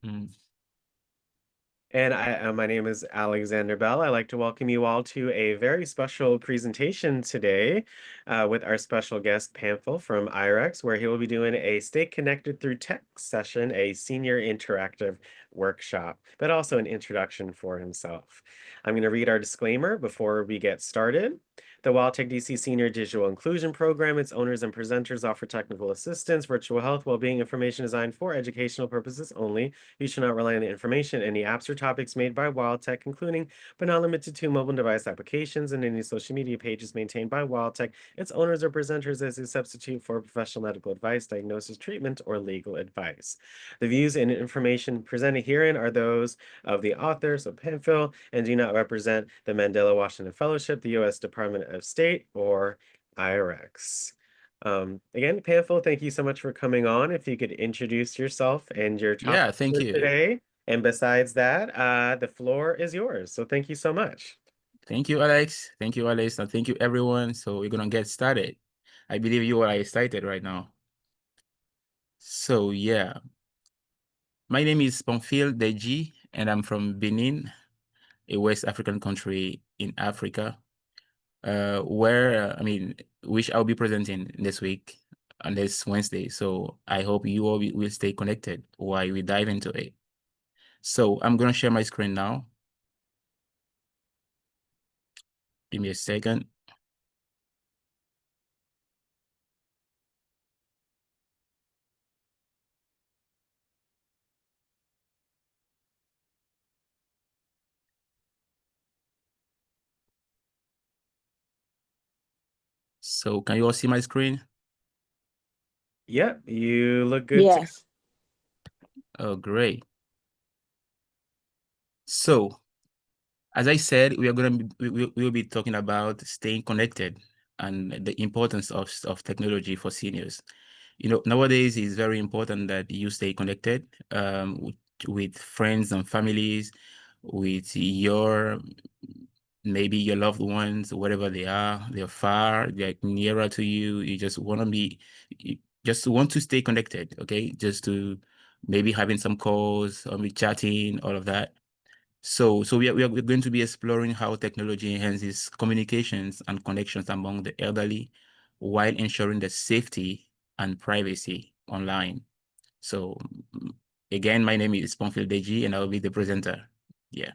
Mm. And my name is Alexander Bell. I'd like to welcome you all to a very special presentation today with our special guest, Pamphil from IREX, where he will be doing a Stay Connected Through Tech session, a senior interactive workshop, but also an introduction for himself. I'm going to read our disclaimer before we get started. The WildTech DC Senior Digital Inclusion Program, its owners and presenters offer technical assistance, virtual health, well-being information designed for educational purposes only. You should not rely on the information, any apps or topics made by WildTech, including but not limited to mobile device applications and any social media pages maintained by WildTech, its owners or presenters as a substitute for professional medical advice, diagnosis, treatment, or legal advice. The views and information presented herein are those of the authors of Pamphil and do not represent the Mandela Washington Fellowship, the U.S. Department of State, or IREX. Again, Pamphil, thank you so much for coming on. If you could introduce yourself and your Yeah, topic thank for you. today. And besides that, the floor is yours. So thank you so much. Thank you, Alex. Thank you, Alex. And thank you, everyone. So we're going to get started. I believe you are excited right now. So, yeah, my name is Pamphil Deji, and I'm from Benin, a West African country in Africa, which I'll be presenting this week on this Wednesday. So I hope you all will stay connected while we dive into it. So I'm going to share my screen now. Give me a second. So can you all see my screen? Yep, you look good too. Yes. Oh, great. So, as I said, we'll be talking about staying connected and the importance of technology for seniors. You know, nowadays it's very important that you stay connected with friends and families, with maybe your loved ones, wherever they are. They're far, they're nearer to you. You just want to stay connected, okay? Just to maybe having some calls or be chatting, all of that. So we're going to be exploring how technology enhances communications and connections among the elderly while ensuring the safety and privacy online. So again, my name is Pamphil Deji and I'll be the presenter. Yeah.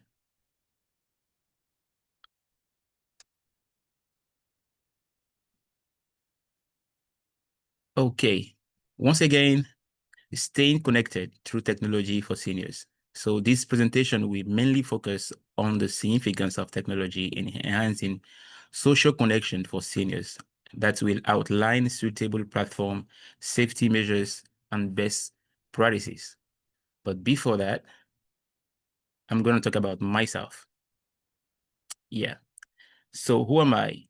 Okay. Once again, staying connected through technology for seniors. So this presentation will mainly focus on the significance of technology in enhancing social connection for seniors that will outline suitable platform, safety measures, and best practices. But before that, I'm going to talk about myself. Yeah. So who am I?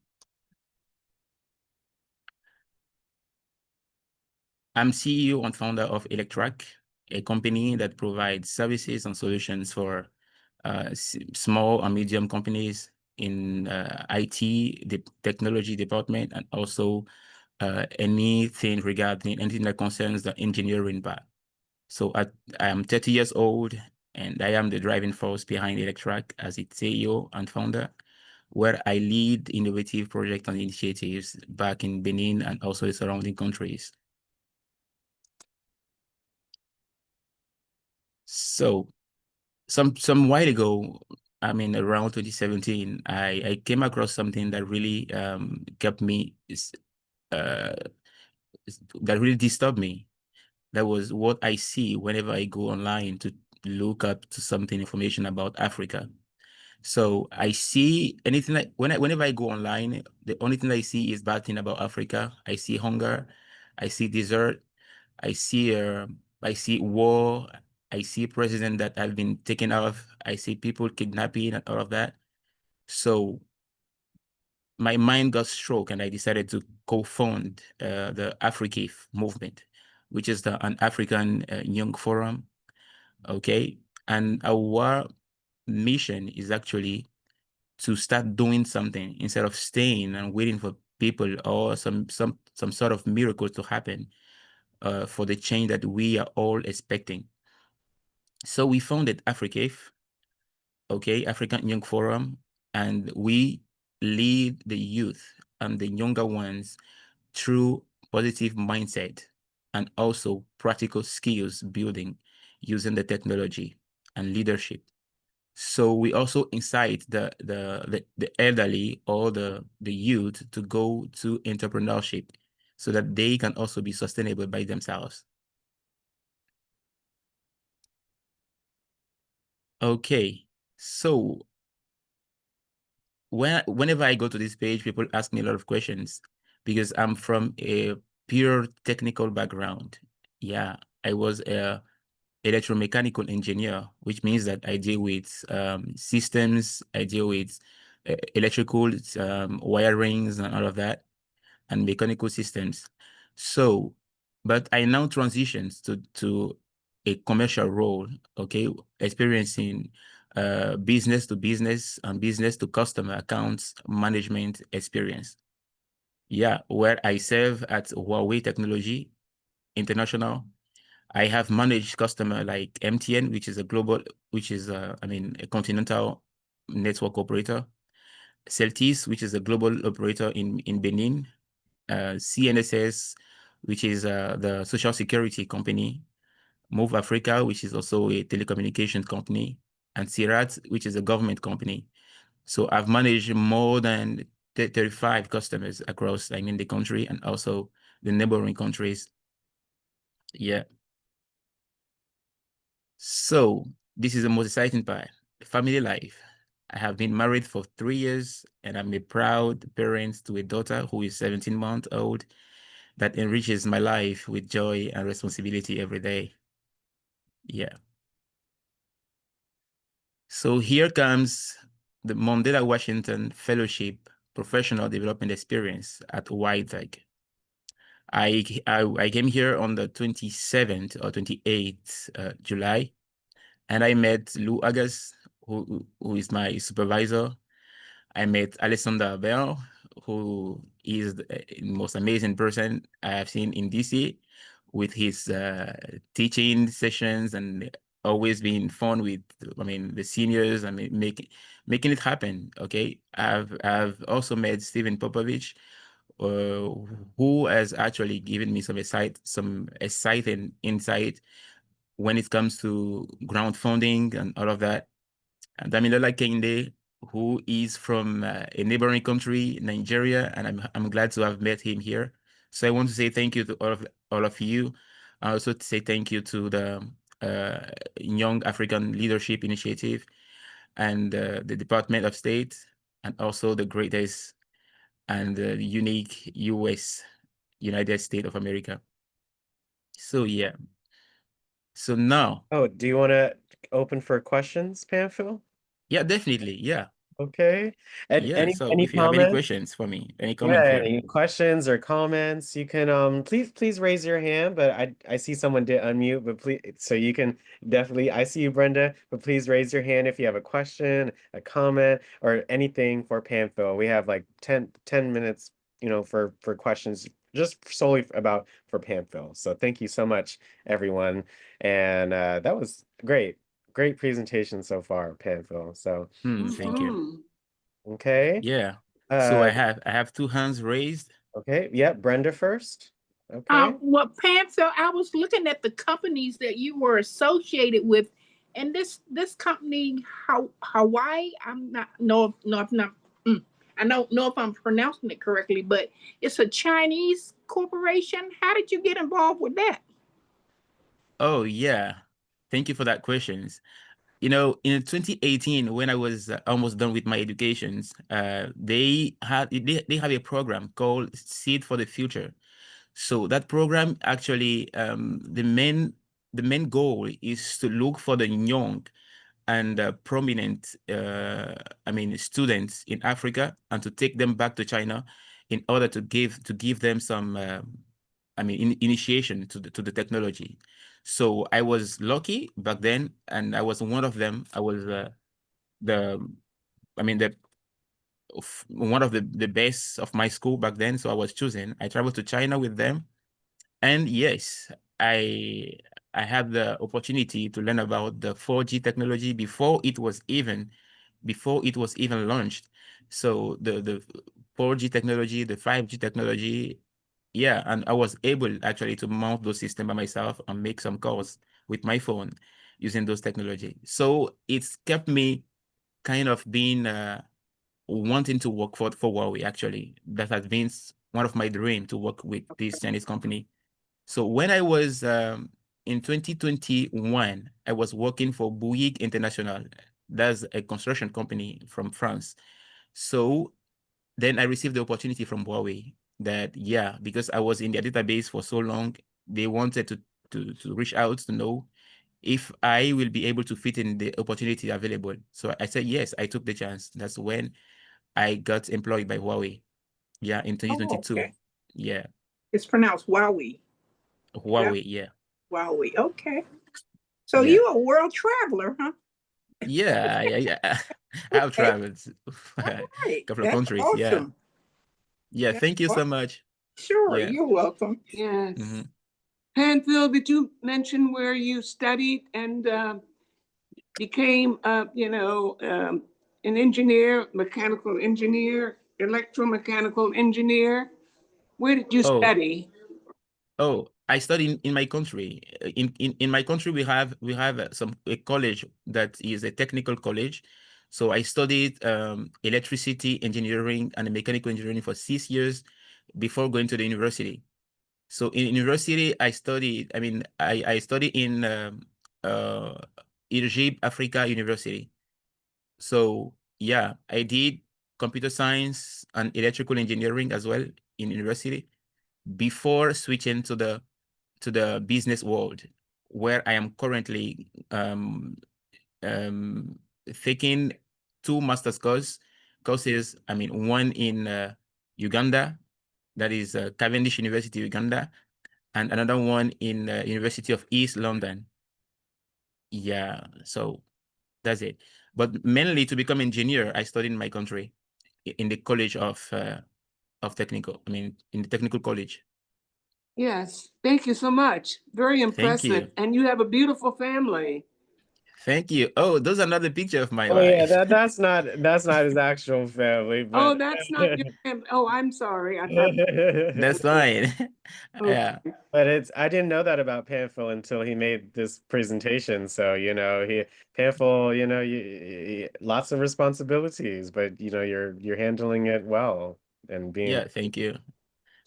I'm CEO and founder of Electrac, a company that provides services and solutions for small and medium companies in IT, the technology department, and also anything that concerns the engineering part. So I am 30 years old, and I am the driving force behind Electrac as its CEO and founder, where I lead innovative projects and initiatives back in Benin and also the surrounding countries. So some while ago, I mean around 2017, I came across something that really kept me uh that really disturbed me. That was what I see whenever I go online to look up to something information about Africa. So I see anything like whenever I go online, the only thing I see is bad thing about Africa. I see hunger, I see desert, I see war, I see president that have been taken off, I see people kidnapping and all of that. So my mind got struck and I decided to co-found the AfriCAFE movement, which is an African Young Forum. Okay. And our mission is actually to start doing something instead of staying and waiting for people or some sort of miracle to happen for the change that we are all expecting. So we founded AFRICAFE, okay, African Young Forum, and we lead the youth and the younger ones through positive mindset and also practical skills building using the technology and leadership. So we also incite the elderly or the youth to go to entrepreneurship so that they can also be sustainable by themselves. Okay, so whenever I go to this page, people ask me a lot of questions because I'm from a pure technical background. Yeah, I was a electromechanical engineer, which means that I deal with systems, I deal with electrical wirings and all of that, and mechanical systems. So, but I now transitioned to a commercial role, okay, experiencing business to business and business to customer accounts management experience. Yeah, where I serve at Huawei Technology International. I have managed customer like MTN, which is a global, which is I mean a continental network operator. Celtis, which is a global operator in Benin. CNSS, which is the social security company. Move Africa, which is also a telecommunications company, and Sirat, which is a government company. So I've managed more than 35 customers across, I mean, the country and also the neighboring countries. Yeah. So this is the most exciting part, family life. I have been married for 3 years and I'm a proud parent to a daughter who is 17 months old that enriches my life with joy and responsibility every day. Yeah. So here comes the Mandela Washington Fellowship Professional Development Experience at YTech. I came here on the 27th or 28th July, and I met Lou Agas, who is my supervisor. I met Alessandra Bell, who is the most amazing person I have seen in DC with his teaching sessions and always being fun with, I mean, the seniors. I mean, making it happen. Okay, I've also met Stephen Popovich, uh, who has actually given me some exciting insight when it comes to crowdfunding and all of that. And Damilola Kende, who is from a neighboring country, Nigeria, and I'm glad to have met him here. So I want to say thank you to all of you. I also to say thank you to the Young African Leadership Initiative and the Department of State, and also the greatest and unique United States of America. So yeah. So now, Oh, do you want to open for questions, Pamphil? yeah, definitely, yeah, Okay. And yeah. any So if you have any comments? questions for me, any Yeah, comment here. any questions or comments, you can please raise your hand, but I see someone did unmute, but please so you can definitely I see you, Brenda, but please raise your hand if you have a question, a comment, or anything for Pamphil. We have like 10 minutes, for questions just solely about for Pamphil. So thank you so much, everyone. And that was great. Great presentation so far, Pamphil. So Thank you. okay. Yeah. So Uh I have two hands raised. Okay, yeah, Brenda first. Okay. Well, Pam, so I was looking at the companies that you were associated with, and this company, Hawaii. I'm not no no I'm not. I don't know if I'm pronouncing it correctly, but it's a Chinese corporation. How did you get involved with that? Oh yeah. Thank you for that questions. You know, in 2018, when I was almost done with my educations, they have a program called Seed for the Future. So that program actually, the main goal is to look for the young and prominent, I mean, students in Africa and to take them back to China in order to give them some, I mean, initiation to the technology. So I was lucky back then, and I was one of them. I was the, I mean, one of the best of my school back then. So I was chosen. I traveled to China with them, and yes, I I had the opportunity to learn about the 4G technology before it was even launched. So the 4G technology, the 5G technology, yeah, and I was able actually to mount those systems by myself and make some calls with my phone using those technology. So it's kept me kind of being wanting to work for Huawei, actually. That has been one of my dreams, to work with this Chinese company. So when I was in 2021, I was working for Bouygues International. That's a construction company from France. So then I received the opportunity from Huawei that, yeah, because I was in their database for so long, they wanted to reach out to know if I will be able to fit in the opportunity available. So I said, yes, I took the chance. That's when I got employed by Huawei. Yeah, in Oh, 2022. okay. Yeah, It's pronounced Wowie. Yep. Huawei. Yeah, Wowie. Okay. So yeah, you a world traveler, huh? yeah. I have Okay. traveled All a right. couple of That's countries. Yeah, awesome. yeah. That's Thank you so awesome. much. Sure. Yeah. You're welcome. Yes. hmm Panfil, did you mention where you studied and became, an engineer, mechanical engineer, electromechanical engineer? Where did you Oh, study? I studied in my country. In my country, we have a college that is a technical college. So I studied electricity engineering and mechanical engineering for 6 years before going to the university. So in university, I studied in uh, Egypt, Africa University. So yeah, I did computer science and electrical engineering as well in university before switching to the business world, where I am currently um, taking two master's courses. I mean, one in Uganda, that is Cavendish University, Uganda, and another one in University of East London. Yeah, so that's it. But mainly to become engineer, I studied in my country in the College of Technical. I mean, in the technical college. Yes, thank you so much. Very Thank impressive. you. And you have a beautiful family. Thank you. Oh, there's another picture of my Oh yeah, wife. that's not his actual family, Oh, but that's not your family. Oh, I'm sorry. I thought, That's fine. Yeah. okay. but I didn't know that about Pamphil until he made this presentation. So, Pamphil, lots of responsibilities, but you're handling it well and Yeah, thank you.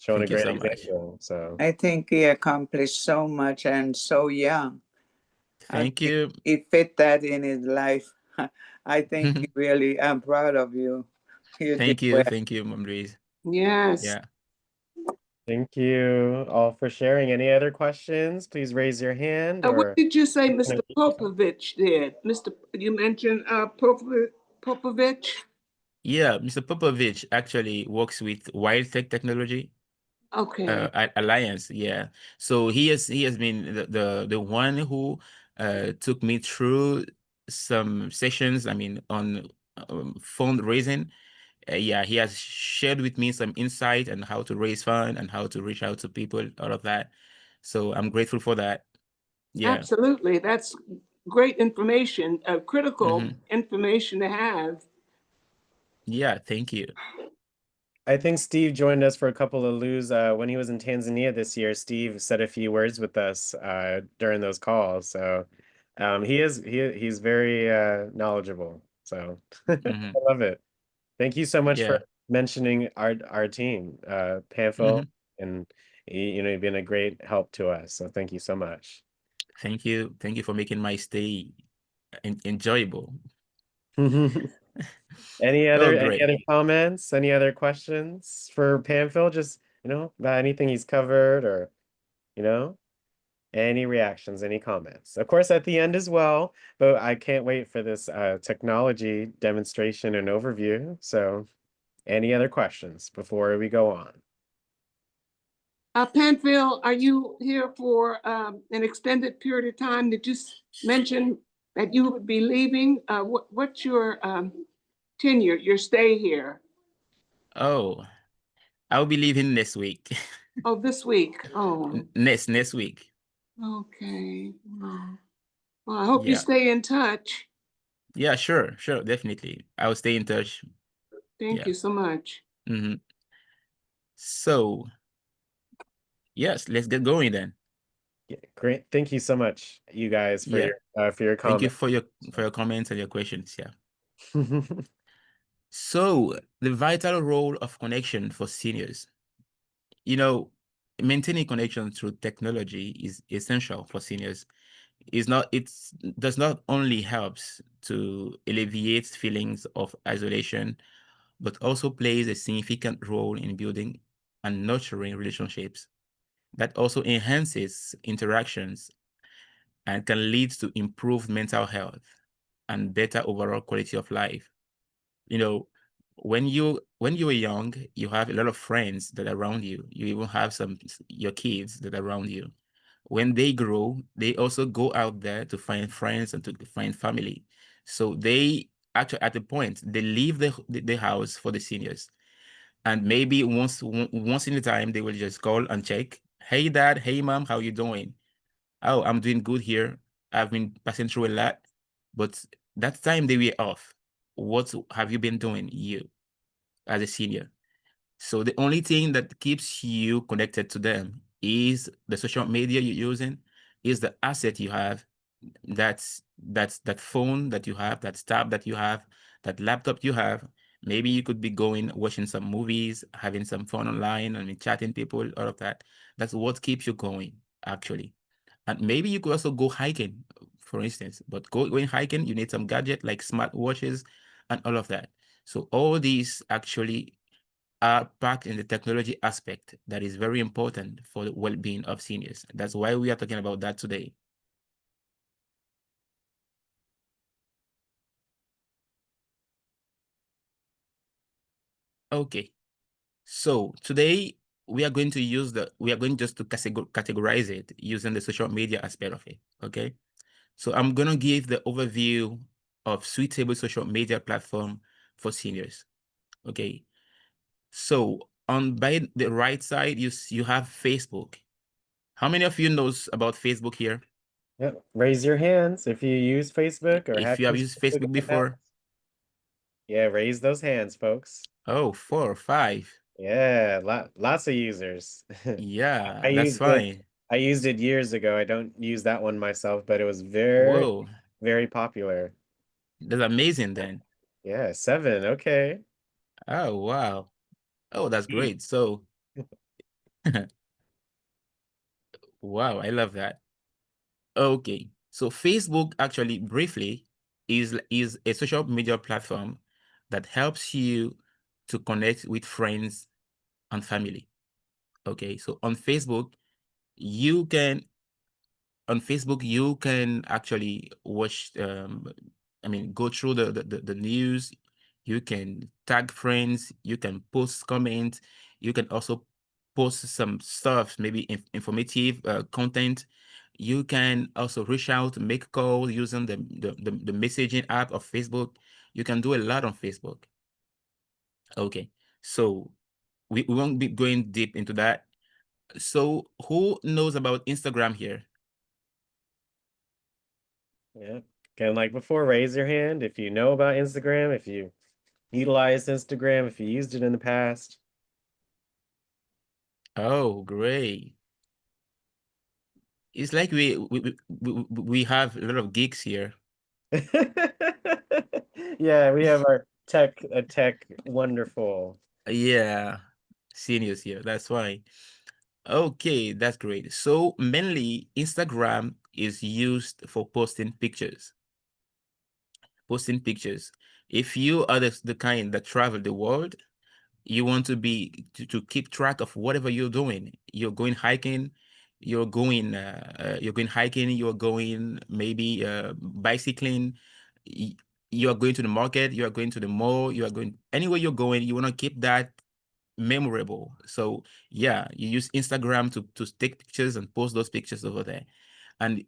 showing a Thank you great so much. example. So, I think he accomplished so much and so young. I Thank think you. he fit that in his life. I think he really, I'm proud of you. You did Thank you. well. Thank you, Mom Louise. Yes. Yeah. thank you all for sharing. Any other questions? Please raise your hand What or did you say Mr. Popovich did? You mentioned Popovich? Yeah, Mr. Popovich actually works with Wild Tech Technology Okay. Alliance. Yeah. So he has been the one who took me through some sessions, I mean, on fundraising. Yeah, he has shared with me some insight on how to raise fund and how to reach out to people, all of that. So I'm grateful for that. Yeah. Absolutely. That's great information, critical hmm information to have. Yeah, thank you. I think Steve joined us for a couple of loos when he was in Tanzania this year. Steve said a few words with us during those calls. So he's very knowledgeable. So I hmm love it. Thank you so much for Yeah. mentioning our team, Pamphil, hmm and you've been a great help to us. So thank you so much. Thank you. Thank you for making my stay enjoyable. Any Oh, other great. comments? Any other questions for Pamphil? Just, about anything he's covered or, you know, any reactions, any comments. Of course, at the end as well, but I can't wait for this technology demonstration and overview. So any other questions before we go on? Panfield, are you here for an extended period of time? Did you mention that you would be leaving? What's your tenure, your stay here? Oh, I'll be leaving next week. Oh, this week. Oh, Next week. Okay. Wow. Well, I hope you Yeah. stay in touch. Yeah, sure, definitely. I'll stay in touch. Thank Yeah. you so much. So, yes, let's get going then. Yeah, great. Thank you so much, you guys, Yeah. for your Thank you comment. for your comments and your questions. Yeah. So, the vital role of connection for seniors. You know, maintaining connection through technology is essential for seniors. It's does not only helps to alleviate feelings of isolation, but also plays a significant role in building and nurturing relationships that also enhances interactions and can lead to improved mental health and better overall quality of life. You know, when you were young, you have a lot of friends that are around you. You even have your kids that are around you. When they grow, they also go out there to find friends and to find family. So they actually at the point they leave the house for the seniors. And maybe once in a time they will just call and check. Hey dad, hey mom, how you doing? Oh, I'm doing good here. I've been passing through a lot, but that time they were off. What have you been doing, you as a senior? So the only thing that keeps you connected to them is the social media you're using, is the asset you have. That's that phone that you have, that tab that you have, that laptop you have. Maybe you could be going watching some movies, having some fun online, I mean, chatting people, all of that. That's what keeps you going, actually. And maybe you could also go hiking, for instance. But going hiking, you need some gadget like smart watches and all of that. So all these actually are packed in the technology aspect that is very important for the well-being of seniors. That's why we are talking about that today. Okay, so today we are going just to categorize it using the social media aspect of it. Okay, so I'm gonna give the overview of suitable social media platform for seniors. Okay, so on by the right side, you have Facebook. How many of you knows about Facebook here? Yep. Raise your hands if you use Facebook or If have you have used used Facebook Facebook in the past. before? Yeah, raise those hands, folks. Oh, 4 or 5. Yeah, lots of users. I Yeah, that's used it. fine. I used it years ago. I don't use that one myself, but it was very, Whoa, very popular. that's amazing then. Yeah, 7. Okay. Oh, wow. Oh, that's great. So, wow, I love that. Okay, so Facebook actually briefly is a social media platform that helps you to connect with friends and family. Okay, so you can on Facebook, you can actually watch, I mean, go through the news. You can tag friends. You can post comments. You can also post some stuff, maybe informative content. You can also reach out, make call using the messaging app of Facebook. You can do a lot on Facebook. Okay, so we won't be going deep into that. So who knows about Instagram here? Yeah. Kind of like before, raise your hand if you know about Instagram, if you utilized Instagram, if you used it in the past. Oh, great. It's like we have a lot of geeks here. Yeah, we have our tech wonderful. Yeah, seniors here. That's why. Okay, that's great. So mainly Instagram is used for posting pictures. Posting pictures. If you are the kind that travel the world, you want to keep track of whatever you're doing. You're going hiking, you're going hiking, you're going maybe bicycling, y- you are going to the market, you are going to the mall, you are going anywhere you're going, you want to keep that memorable. So yeah, you use Instagram to take pictures and post those pictures over there. And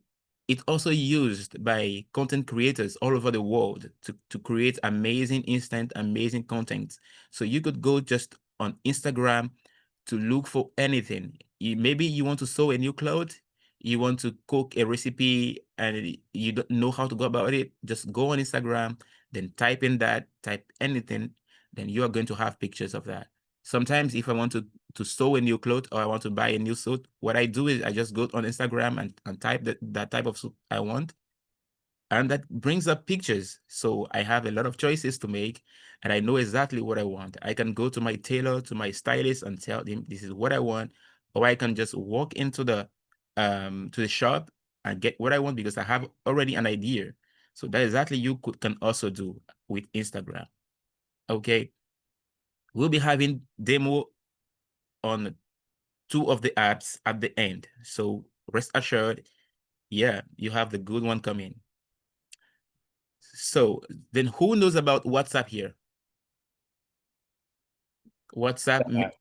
it's also used by content creators all over the world to create amazing instant, amazing content. So you could go just on Instagram to look for anything. Maybe you want to sew a new cloth, you want to cook a recipe and you don't know how to go about it, just go on Instagram, then type anything, then you are going to have pictures of that. Sometimes if I want to sew a new cloth or I want to buy a new suit, what I do is I just go on Instagram and type that type of suit I want, and that brings up pictures. So I have a lot of choices to make, and I know exactly what I want. I can go to my tailor, to my stylist, and tell him this is what I want, or I can just walk into the shop and get what I want because I have already an idea. So that exactly can also do with Instagram. Okay, we'll be having demo on 2 of the apps at the end. So rest assured, yeah, you have the good one coming. So then who knows about WhatsApp here? WhatsApp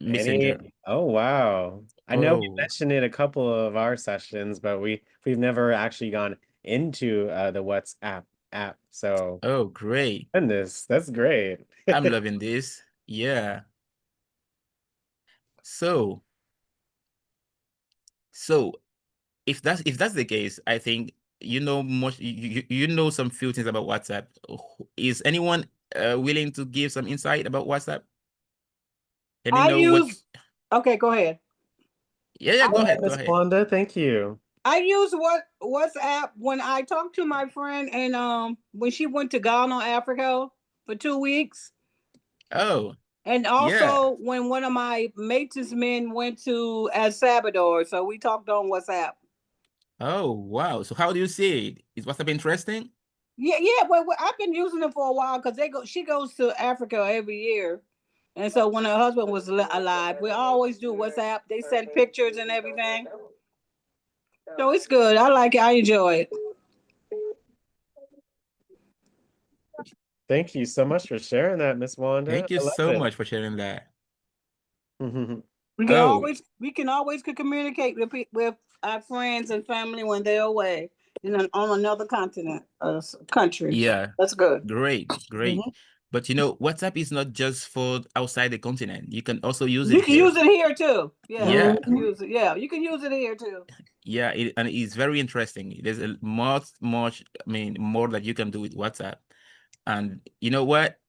Messenger. Oh wow. I know we Oh, mentioned it a couple of our sessions, but we've never actually gone into the WhatsApp app. So oh, great. goodness, that's great. I'm loving this. Yeah. So, so if that's the case, I think you know much. You know some few things about WhatsApp. Is anyone willing to give some insight about WhatsApp? Let me I know what. use, okay, go ahead. Yeah, Go go ahead, ahead, go Miss ahead. Wanda. Thank you. I use WhatsApp when I talked to my friend and when she went to Ghana, Africa for 2 weeks. Oh, And yeah. also when one of my mates' men went to El Salvador. So we talked on WhatsApp. Oh, wow. So how do you see it? Is WhatsApp interesting? Yeah, yeah. Well, I've been using it for a while because she goes to Africa every year. And so when her husband was alive, we always do WhatsApp. They send pictures and everything. So it's good. I like it. I enjoy it. Thank you so much for sharing that, Miss Wanda. Thank you I love so it. much for sharing that. We can Oh, always communicate with our friends and family when they're away on another continent, country. yeah. That's good. Great, great. Mhm. But WhatsApp is not just for outside the continent. You can also use it You can here. use it here too. Yeah, Yeah, use it. Yeah, you can use it here too. yeah, and it's very interesting. There's a much, I mean, more that you can do with WhatsApp. And you know what?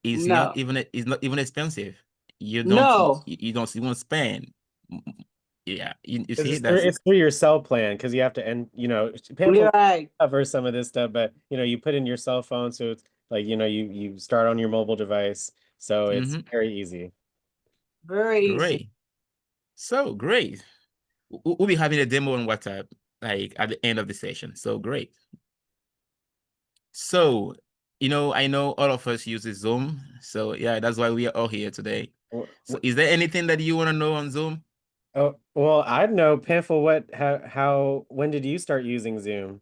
No, It's not even expensive. no. You won't spend. Yeah, you Because see, that's it's through your cell plan, because you have to end, You're Pamphlet right. covers some of this stuff, but you put in your cell phone, so it's like, you start on your mobile device, so it's very easy. Very easy. great. So great. We'll be having a demo on WhatsApp like at the end of the session. So great. So, I know all of us use Zoom. So yeah, that's why we are all here today. So is there anything that you want to know on Zoom? Oh, well, I'd know, Pamphlet, when did you start using Zoom?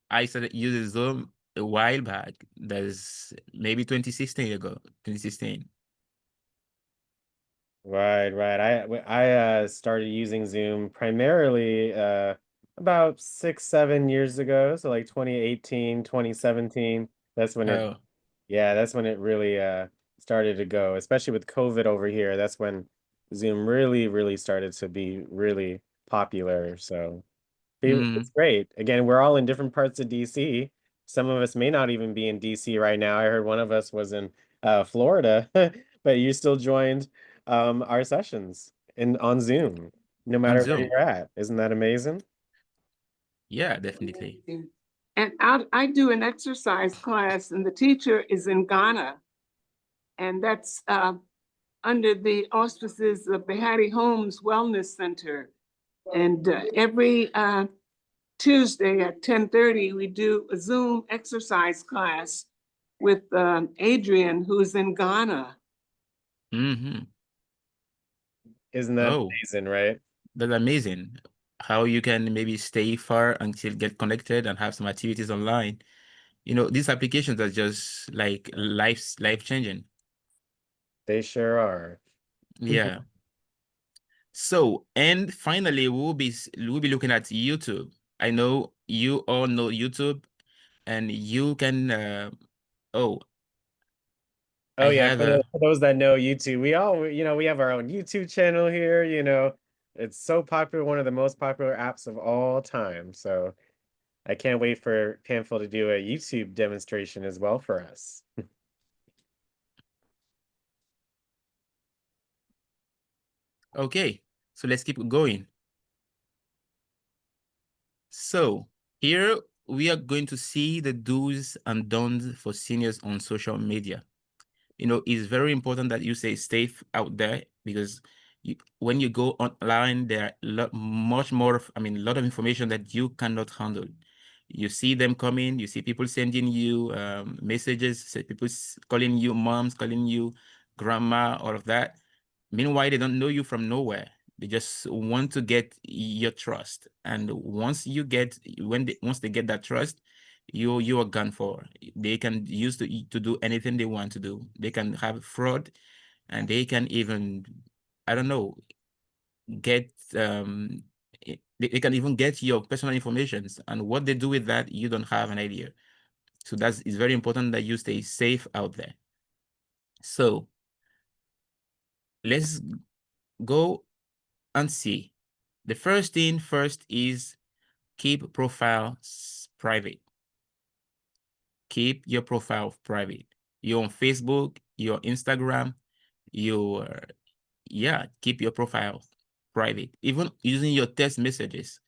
I started using Zoom a while back. That's maybe 2016 ago, 2016. Right, right. I started using Zoom primarily about 6, 7 years ago. So like 2018, 2017. That's when Oh, that's when it really started to go, especially with COVID over here. That's when Zoom really, really started to be really popular. So it's great. Again, we're all in different parts of DC. Some of us may not even be in DC right now. I heard one of us was in Florida, but you still joined our sessions on Zoom, no on matter where Zoom. you're at. Isn't that amazing? Yeah, definitely. And I do an exercise class, and the teacher is in Ghana, and that's under the auspices of the Hattie Holmes Wellness Center. And every Tuesday at 10:30, we do a Zoom exercise class with Adrian, who's in Ghana. Mm-hmm. Isn't that Oh, amazing, right? that's amazing. How you can maybe stay far until get connected and have some activities online. These applications are just like life changing. They sure are. Yeah. So, and finally, we'll be looking at YouTube. I know you all know YouTube, and you can. Oh, Oh I yeah, have a. for those that know YouTube, we all, we have our own YouTube channel here, It's so popular, one of the most popular apps of all time. So I can't wait for Pamphil to do a YouTube demonstration as well for us. Okay, so let's keep going. So here we are going to see the do's and don'ts for seniors on social media. You know, it's very important that you stay safe out there, because when you go online, there are much more of, a lot of information that you cannot handle. You see them coming, you see people sending you messages, people calling you moms, calling you grandma, all of that. Meanwhile, they don't know you from nowhere. They just want to get your trust. And once you get, once they get that trust, you are gone for. They can use to do anything they want to do. They can have fraud, and they can even, I don't know, get they can even get your personal information, and what they do with that, you don't have an idea. So it's very important that you stay safe out there. So let's go and see. The first thing first is keep profiles private. Keep your profile private. You're on Facebook, you're Instagram, keep your profile private. Even using your text messages.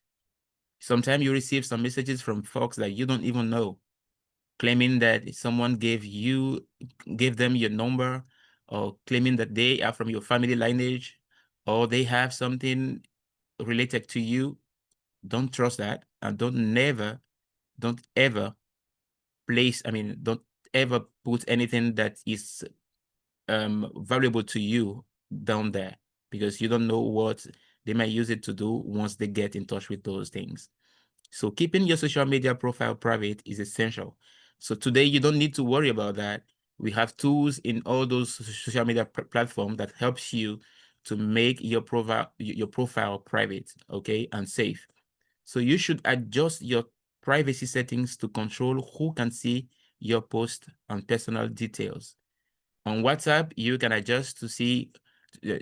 Sometimes you receive some messages from folks that you don't even know, claiming that someone gave them your number, or claiming that they are from your family lineage, or they have something related to you. Don't trust that, and don't ever don't ever put anything that is valuable to you down there, because you don't know what they might use it to do once they get in touch with those things. So keeping your social media profile private is essential. So today you don't need to worry about that. We have tools in all those social media platforms that helps you to make your profile private, okay, and safe. So you should adjust your privacy settings to control who can see your post and personal details. On WhatsApp, you can adjust to see, you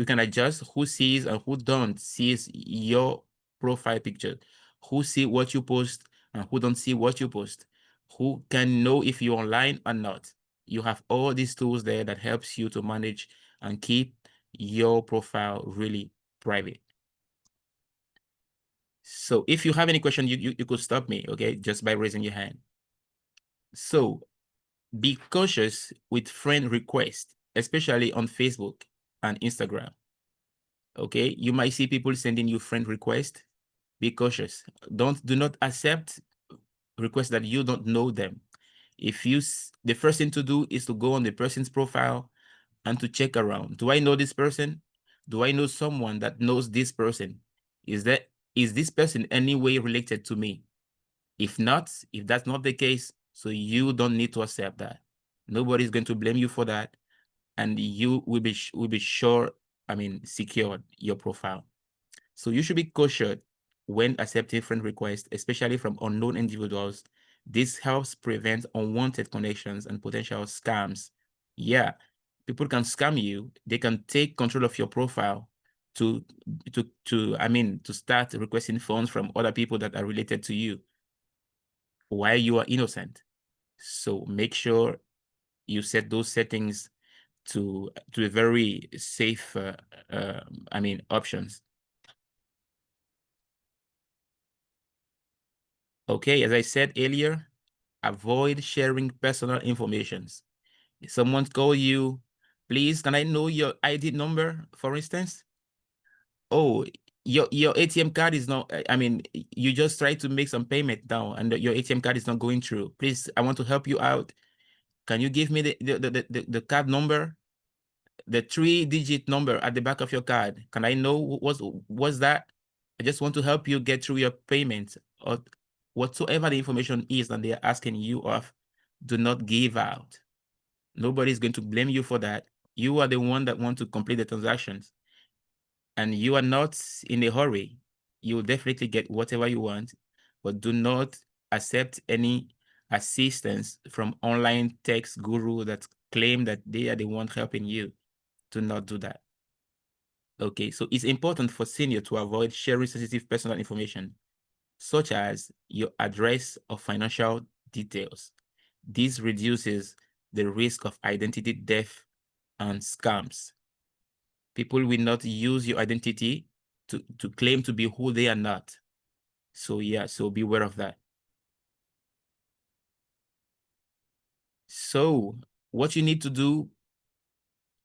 can adjust who sees and who don't sees your profile picture, who see what you post and who don't see what you post, who can know if you're online or not. You have all these tools there that helps you to manage and keep your profile really private. So if you have any question, you could stop me, okay, just by raising your hand. So be cautious with friend requests, especially on Facebook and Instagram. Okay, you might see people sending you friend requests. Be cautious. Do not accept requests that you don't know them. The first thing to do is to go on the person's profile and to check around. Do I know this person? Do I know someone that knows this person? Is this person any way related to me? If not, if that's not the case, so you don't need to accept that. Nobody's going to blame you for that, and you will be sure, secured your profile. So you should be cautious when accepting friend requests, especially from unknown individuals. This helps prevent unwanted connections and potential scams. Yeah, people can scam you. They can take control of your profile to start requesting funds from other people that are related to you while you are innocent. So make sure you set those settings to a very safe options. Okay, as I said earlier, avoid sharing personal information. If someone call you, please, can I know your ID number, for instance? Oh, your ATM card is not, you just try to make some payment down and your ATM card is not going through. Please, I want to help you out. Can you give me the card number? The 3-digit number at the back of your card. Can I know what's that? I just want to help you get through your payment, or whatsoever the information is that they're asking you of. Do not give out. Nobody's going to blame you for that. You are the one that want to complete the transactions, and you are not in a hurry. You will definitely get whatever you want, but do not accept any assistance from online text guru that claim that they are the one helping you. Do not do that. Okay, so it's important for seniors to avoid sharing sensitive personal information, such as your address or financial details. This reduces the risk of identity theft and scams. People will not use your identity to claim to be who they are not. So yeah, so beware of that. So what you need to do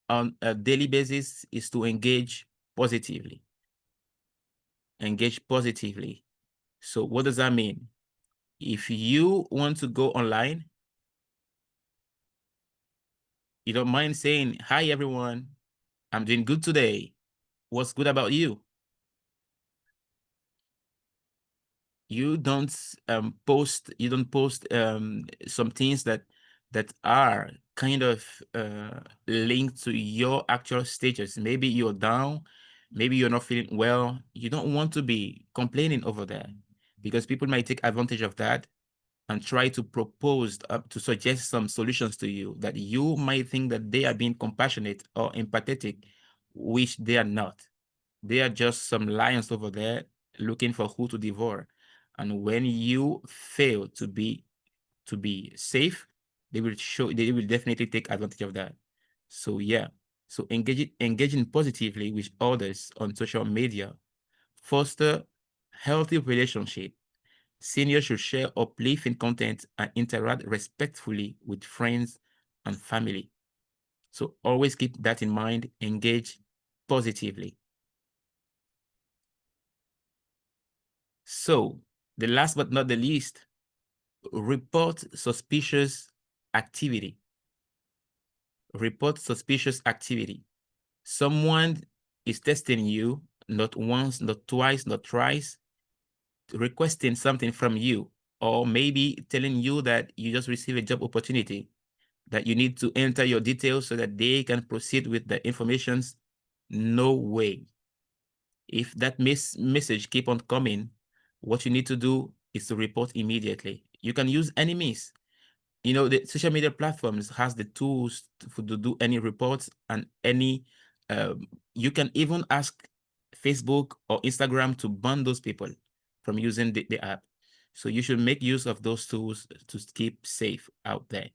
on a daily basis is to engage positively. Engage positively. So what does that mean? If you want to go online, you don't mind saying, "Hi everyone, I'm doing good today. What's good about you?" You don't post some things that are kind of linked to your actual status. Maybe you're down, maybe you're not feeling well. You don't want to be complaining over there, because people might take advantage of that and try to propose to suggest some solutions to you that you might think that they are being compassionate or empathetic, which they are not. They are just some lions over there looking for who to devour. And when you fail to be safe, they will definitely take advantage of that. So yeah, so engaging positively with others on social media foster healthy relationship. Seniors should share uplifting content and interact respectfully with friends and family. So always keep that in mind. Engage positively. So the last but not the least, report suspicious activity. Report suspicious activity. Someone is testing you, not once, not twice, not thrice, requesting something from you, or maybe telling you that you just received a job opportunity, that you need to enter your details so that they can proceed with the informations. No way. If that message keep on coming, what you need to do is to report immediately. You can use any means. You know, the social media platforms has the tools to do any reports and any, you can even ask Facebook or Instagram to ban those people from using the app. So you should make use of those tools to keep safe out there.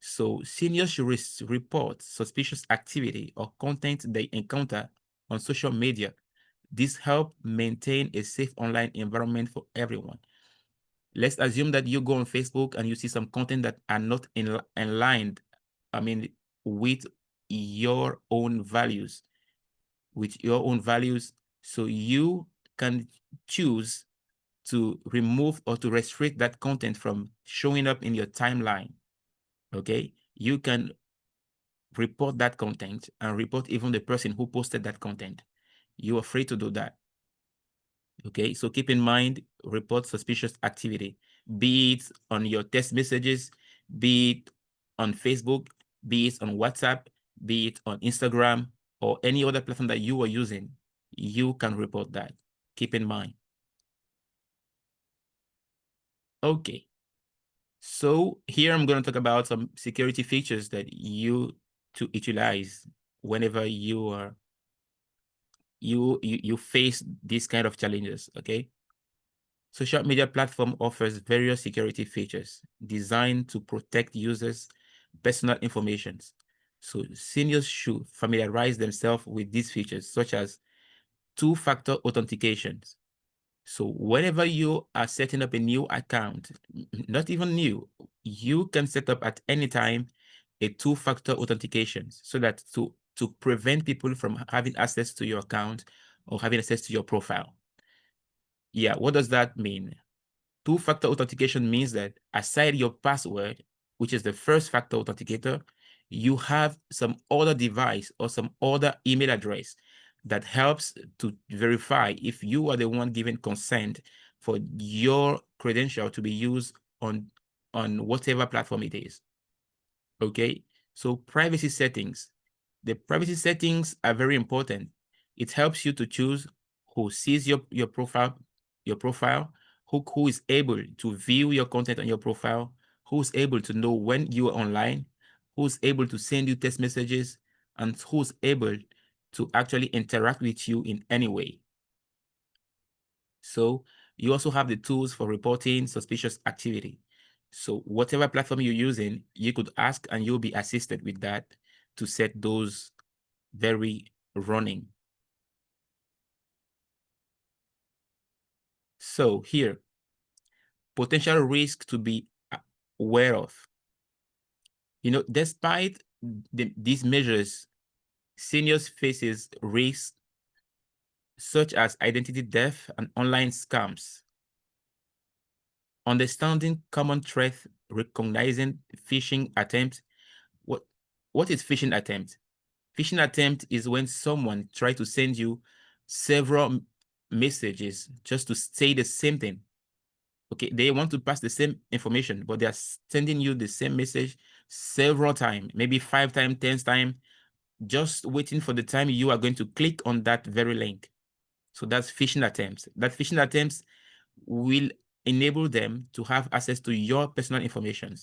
So seniors should report suspicious activity or content they encounter on social media. This helps maintain a safe online environment for everyone. Let's assume that you go on Facebook and you see some content that are not in line, with your own values, So you can choose to remove or to restrict that content from showing up in your timeline. Okay, you can report that content and report even the person who posted that content. You are free to do that. Okay, so keep in mind, report suspicious activity, be it on your text messages, be it on Facebook, be it on WhatsApp, be it on Instagram, or any other platform that you are using. You can report that. Keep in mind. Okay, so here I'm going to talk about some security features that you to utilize whenever you face these kind of challenges. Okay, social media platform offers various security features designed to protect users' personal information. So seniors should familiarize themselves with these features, such as two-factor authentications. So whenever you are setting up a new account, not even new, you can set up at any time a two-factor authentication, so that to prevent people from having access to your account or having access to your profile. Yeah, what does that mean? Two-factor authentication means that aside your password, which is the first factor authenticator, you have some other device or some other email address that helps to verify if you are the one giving consent for your credential to be used on whatever platform it is. Okay, so privacy settings. The privacy settings are very important. It helps you to choose who sees your profile, who is able to view your content on your profile, who's able to know when you are online, who's able to send you text messages, and who's able to actually interact with you in any way. So you also have the tools for reporting suspicious activity. So whatever platform you're using, you could ask and you'll be assisted with that to set those very running. So here, potential risk to be aware of. You know, despite these measures, seniors faces risks such as identity theft and online scams. Understanding common threats, recognizing phishing attempts. What is phishing attempt? Phishing attempt is when someone tries to send you several messages just to say the same thing. Okay, they want to pass the same information, but they are sending you the same message several times, maybe 5 times, 10 times, just waiting for the time you are going to click on that very link. So that's phishing attempts. That phishing attempts will enable them to have access to your personal information.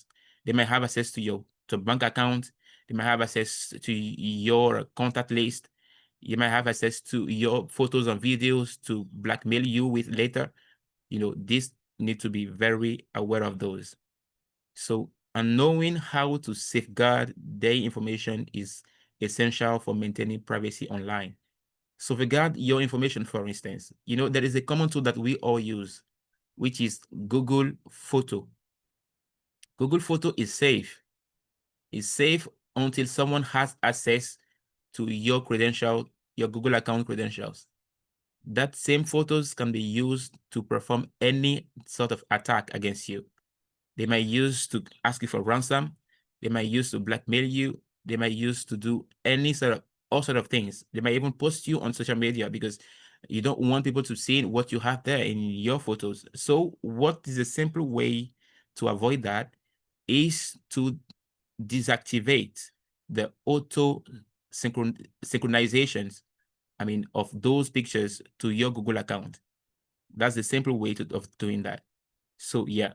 They might have access to your bank account. They might have access to your contact list. You might have access to your photos and videos to blackmail you with later. You know, this need to be very aware of those. So, and knowing how to safeguard their information is essential for maintaining privacy online. So safeguard your information, for instance. You know, there is a common tool that we all use, which is Google Photo. Google Photo is safe. It's safe until someone has access to your credential, your Google account credentials. That same photos can be used to perform any sort of attack against you. They might use to ask you for ransom. They might use to blackmail you. They might use to do all sort of things. They might even post you on social media because you don't want people to see what you have there in your photos. So what is a simple way to avoid that is to deactivate the auto synchronizations, of those pictures to your Google account. That's the simple way of doing that. So yeah.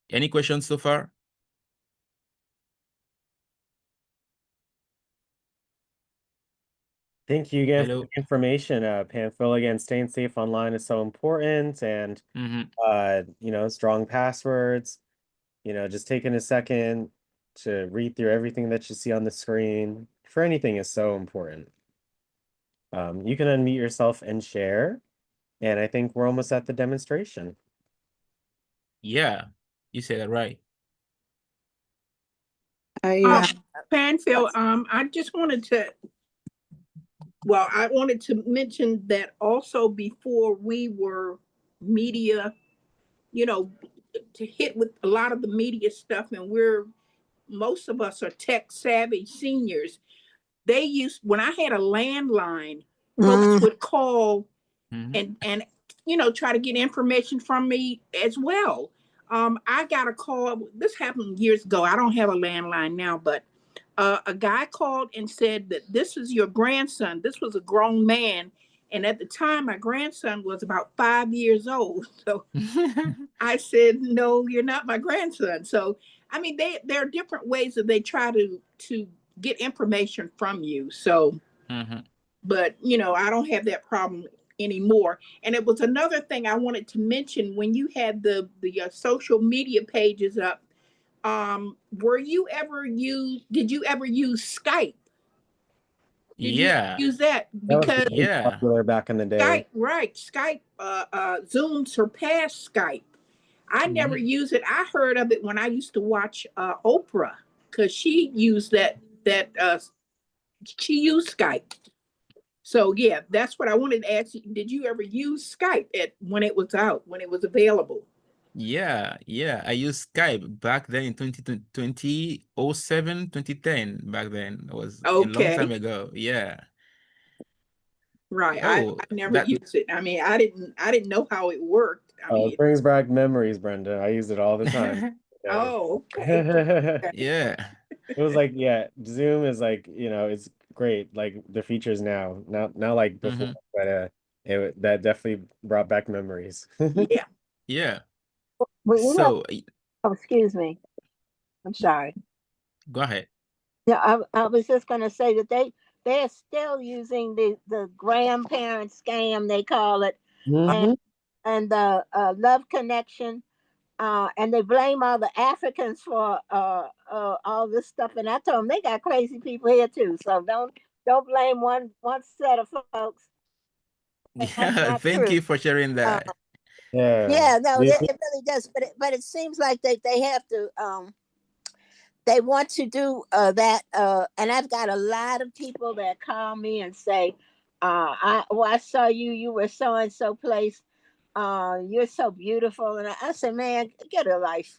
Any questions so far? Thank you again for Hello. the information, Pamphil. Again, staying safe online is so important, and strong passwords. Just taking a second to read through everything that you see on the screen for anything is so important. You can unmute yourself and share, and I think we're almost at the demonstration. Yeah, you said that right. Panfield, I just wanted to, I wanted to mention that also before we were media, to hit with a lot of the media stuff, and most of us are tech savvy seniors. When I had a landline, folks would call and try to get information from me as well. I got a call. This happened years ago. I don't have a landline now, but a guy called and said that this is your grandson. This was a grown man, and at the time, my grandson was about 5 years old. So I said, "No, you're not my grandson." So there are different ways that they try to get information from you. So, but I don't have that problem anymore. And it was another thing I wanted to mention when you had the social media pages up. Did you ever use Skype? Did you use that? That was Because really popular back in the day. Skype, right? Skype, Zoom surpassed Skype. I never used it. I heard of it when I used to watch Oprah, because she used she used Skype. So yeah, that's what I wanted to ask you. Did you ever use Skype when it was out, when it was available? Yeah. I used Skype back then in 2007, 2010. Back then, it was a long time ago. Yeah. Right. Oh, I never used it. I didn't know how it worked. It brings back memories, Brenda. I use it all the time. Oh, okay. Yeah. It was like, Zoom is like, it's great. Like the features now, not like before, but that definitely brought back memories. Yeah. Yeah. So, oh, excuse me. I'm sorry. Go ahead. Yeah, I was just going to say that they're still using the grandparent scam, they call it, and Mhm. the love connection. And they blame all the Africans for all this stuff. And I told them they got crazy people here too. So don't blame one set of folks. That's Yeah, not thank true. you for sharing Uh, that. Yeah. yeah, no, We- it really does. But it seems like they have to. They want to do that. And I've got a lot of people that call me and say, I saw you. You were so and so place. You're so beautiful." And I said, "Man, get a life."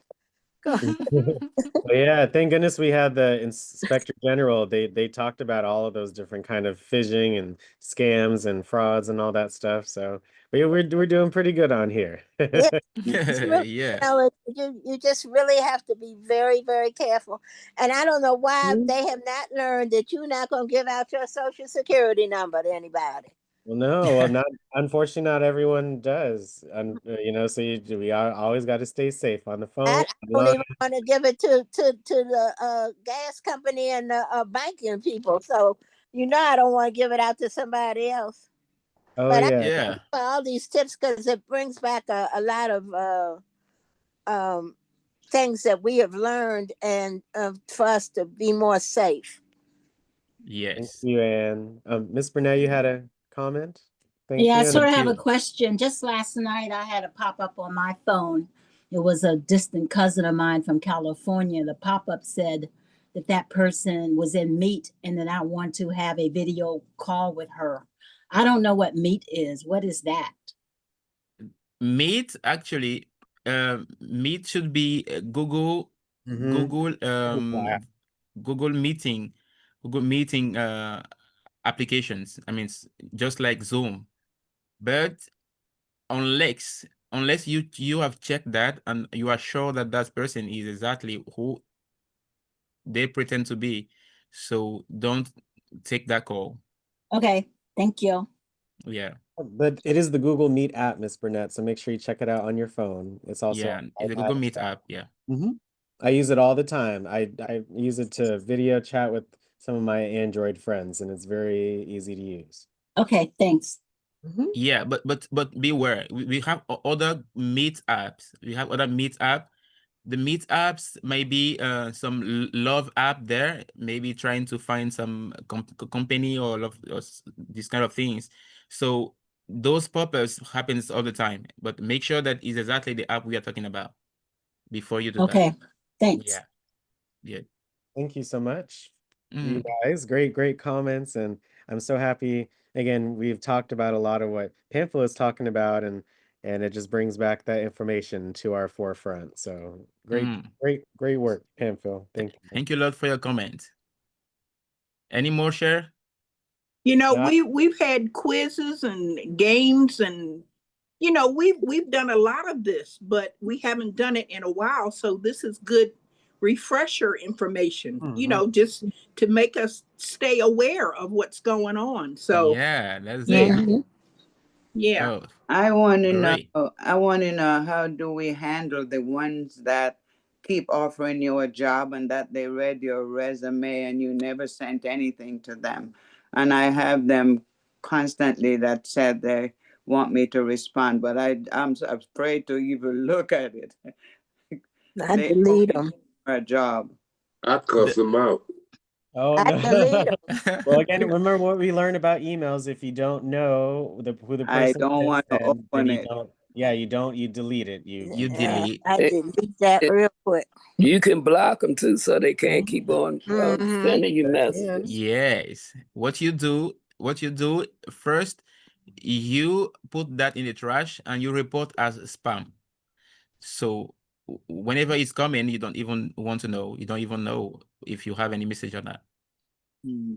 Go. Well, yeah, thank goodness we had the Inspector General. They talked about all of those different kind of phishing and scams and frauds and all that stuff. So we're doing pretty good on here. Yeah, it's really, Yeah. you just really have to be very, very careful. And I don't know why they have not learned that you're not going to give out your social security number to anybody. Well, no, well, not unfortunately, not everyone does, and so always got to stay safe on the phone, I don't online. even want to give it to the gas company and the banking people. So I don't want to give it out to somebody else. Oh But I yeah. Yeah. for all these tips because it brings back a lot of things that we have learned and for us to be more safe. Thank Yes. you, Anne. Miss Burnett, you had a comment? Thank Yeah, I you. sort of Thank have a you. question. Just last night, I had a pop up on my phone. It was a distant cousin of mine from California. The pop up said that that person was in Meet and that I want to have a video call with her. I don't know what Meet is. What is that? Meet actually, Meet should be Google Yeah. Google Meeting, Google Meeting applications. I mean, just like Zoom. But unless you have checked that and you are sure that that person is exactly who they pretend to be, so don't take that call. Okay, thank you. Yeah, But it is the Google Meet app, Miss Burnett, so make sure you check it out on your phone. It's also yeah, on it's a iPad Google as Meet well. app. Yeah. I use it all the time. I use it to video chat with some of my Android friends, and it's very easy to use. Okay, thanks. Yeah, but beware. We have other Meet apps. We have other Meet app. The Meet apps may be some love app there, maybe trying to find some company or love or these kind of things. So those pop-ups happens all the time, but make sure that is exactly the app we are talking about before you do that. Okay, thanks. Yeah, yeah. Thank you so much, you Mm, guys. Great comments, and I'm so happy. Again, we've talked about a lot of what Pamphil is talking about, and it just brings back that information to our forefront. So mm. great work, Pamphil. Thank you. Thank you a lot for your comment. Any more share? Yeah. We've had quizzes and games, and we've done a lot of this, but we haven't done it in a while. So this is good refresher information, just to make us stay aware of what's going on. So Yeah, that's yeah, it. yeah. Oh, I want to know, great. how do we handle the ones that keep offering you a job and that they read your resume and you never sent anything to them? And I have them constantly that said they want me to respond, but I'm afraid to even look at it. I They delete only them. for a job. I cuss them out. Oh I delete no. them. Well, again, remember what we learned about emails. If you don't know who the I person don't is, want to then open you it. don't. Yeah, you delete it. You Yeah, delete. I It, delete that it, real quick. you can block them too, so they can't keep on sending you Yeah. messages. Yes. What you do first, you put that in the trash and you report as spam. So whenever it's coming, you don't even want to know. You don't even know if you have any message or not. Hmm.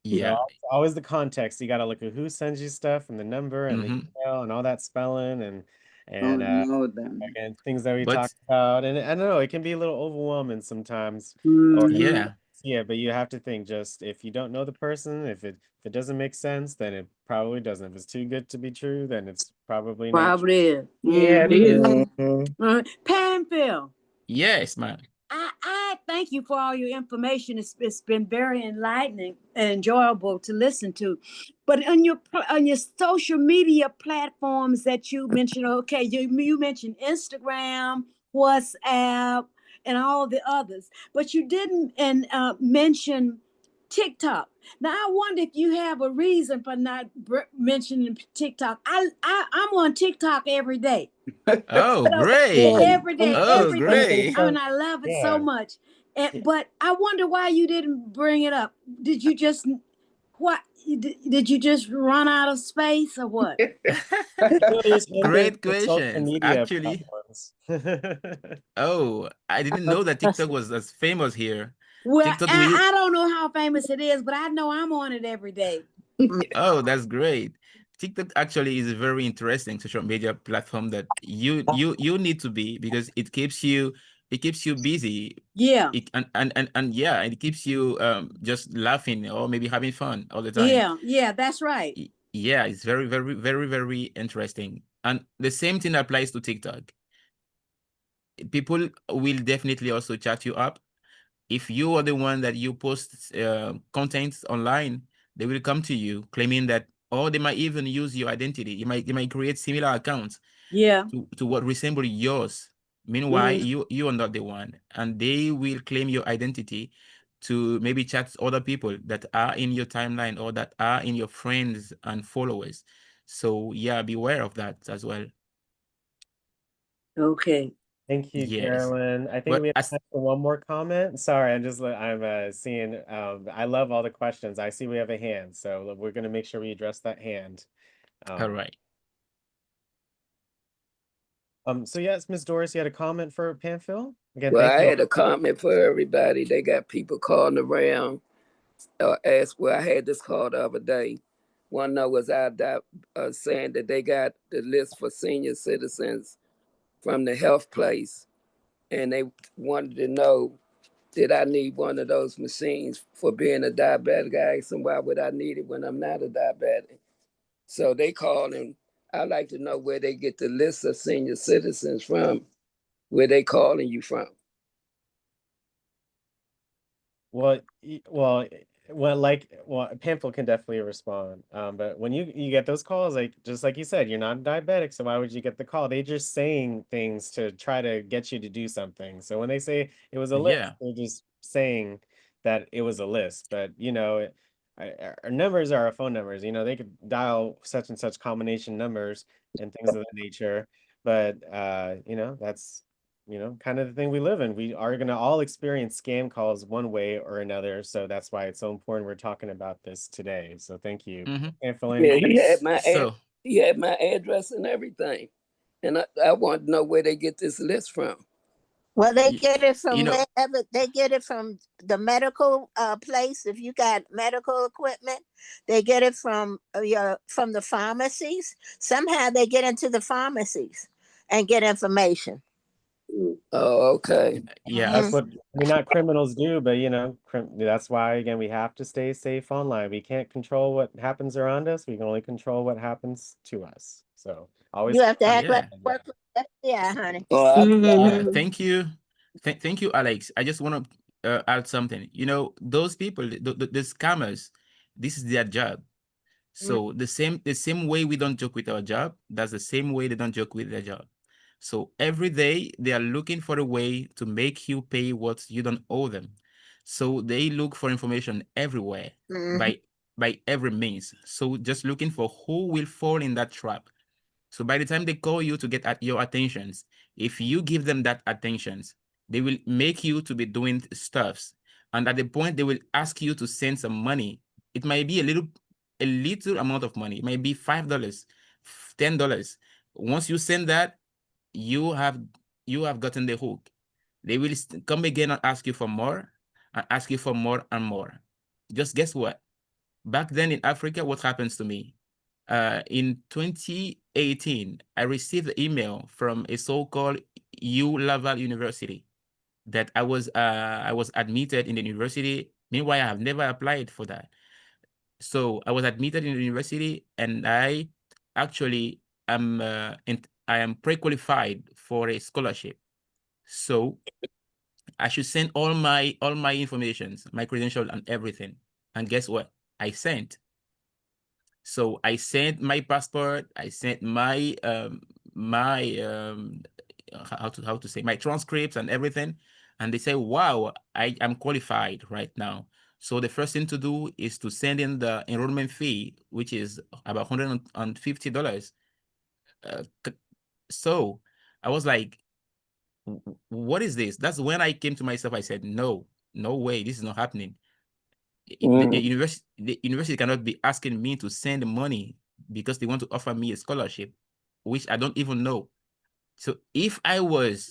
Yeah. Always the context. You got to look at who sends you stuff and the number and the Mm-hmm. email and all that spelling and Don't know them. again things that we But talked about. And I don't know, it can be a little overwhelming sometimes. Or Mhm. yeah, yeah, but you have to think just if you don't know the person, if it doesn't make sense, then it probably doesn't. If it's too good to be true, then it's probably not true. Probably is. Yeah, it is. Mhm. Pamphil, yes, man. I thank you for all your information. It's been very enlightening and enjoyable to listen to. But on your social media platforms that you mentioned, okay, you mentioned Instagram, WhatsApp, and all the others, but you didn't mention TikTok. Now I wonder if you have a reason for not mentioning TikTok. I'm on TikTok every day. Oh, So, great. every day, Oh, every day. great. And I love it so much. But I wonder why you didn't bring it up. Did you just did you just run out of space or what? Great Social questions. media Actually, platforms. oh, I didn't know that TikTok was as famous here. Well, TikTok will. I don't know how famous it is, but I know I'm on it every day. Oh, that's great. TikTok actually is a very interesting social media platform that you need to be, because it keeps you busy. Yeah. And yeah, it keeps you just laughing or maybe having fun all the time. Yeah, that's right. Yeah, it's very, very, very, very interesting. And the same thing applies to TikTok. People will definitely also chat you up. If you are the one that you post content online, they will come to you claiming that, or they might even use your identity. You might create similar accounts to what resemble yours. Meanwhile, you are not the one, and they will claim your identity to maybe chat other people that are in your timeline or that are in your friends and followers. So yeah, beware of that as well. Okay. Thank you, Yes, Carolyn. I think but we have time for one more comment. Sorry, I'm seeing I love all the questions. I see we have a hand, so we're gonna make sure we address that hand. all right. So yes, Miss Doris, you had a comment for Pamphil? Again, Well, thank I you. had a comment for everybody. They got people calling around. I had this call the other day. One was saying that they got the list for senior citizens from the health place, and they wanted to know, did I need one of those machines for being a diabetic? I asked them, why would I need it when I'm not a diabetic? So they called, and I'd like to know where they get the list of senior citizens from, where they calling you from. Well, Pamphil can definitely respond. But when you get those calls, like just like you said, you're not diabetic, so why would you get the call? They're just saying things to try to get you to do something. So when they say it was a list, Yeah. they're just saying that it was a list. But our numbers are our phone numbers. They could dial such and such combination numbers and things of that nature. But that's kind of the thing we live in. We are going to all experience scam calls one way or another. So that's why it's so important we're talking about this today. So thank you. Yeah, So he had my address and everything. And I wanted to know where they get this list from. Well, they get it from you know, wherever. They get it from the medical place. If you got medical equipment, they get it from the pharmacies. Somehow they get into the pharmacies and get information. Oh, okay. yeah. That's what not criminals do, but that's why again we have to stay safe online. We can't control what happens around us. We can only control what happens to us. So always You have to act like Yeah. you work for the FBI, honey. Yeah, thank you. Thank you, Alex. I just want to add something. Those people, the scammers, this is their job. So the same way we don't joke with our job, that's the same way they don't joke with their job. So every day they are looking for a way to make you pay what you don't owe them. So they look for information everywhere by every means. So just looking for who will fall in that trap. So by the time they call you to get at your attentions, if you give them that attentions, they will make you to be doing stuffs. And at the point they will ask you to send some money. It might be a little amount of money. It might be $5, $10. Once you send that, you have gotten the hook. They will come again and ask you for more, and ask you for more and more. Just guess what? Back then in Africa, what happens to me? In 2018, I received an email from a so-called U Laval University that I was admitted in the university. Meanwhile, I have never applied for that. So I was admitted in the university, and I actually I am pre-qualified for a scholarship. So I should send all my informations, my credentials and everything. And guess what? I sent. So I sent my passport, I sent my how to say, my transcripts and everything. And they say, wow, I am qualified right now. So the first thing to do is to send in the enrollment fee, which is about $150. So I was like, what is this? That's when I came to myself. I said, no way, this is not happening. The university cannot be asking me to send money because they want to offer me a scholarship, which I don't even know. So if I was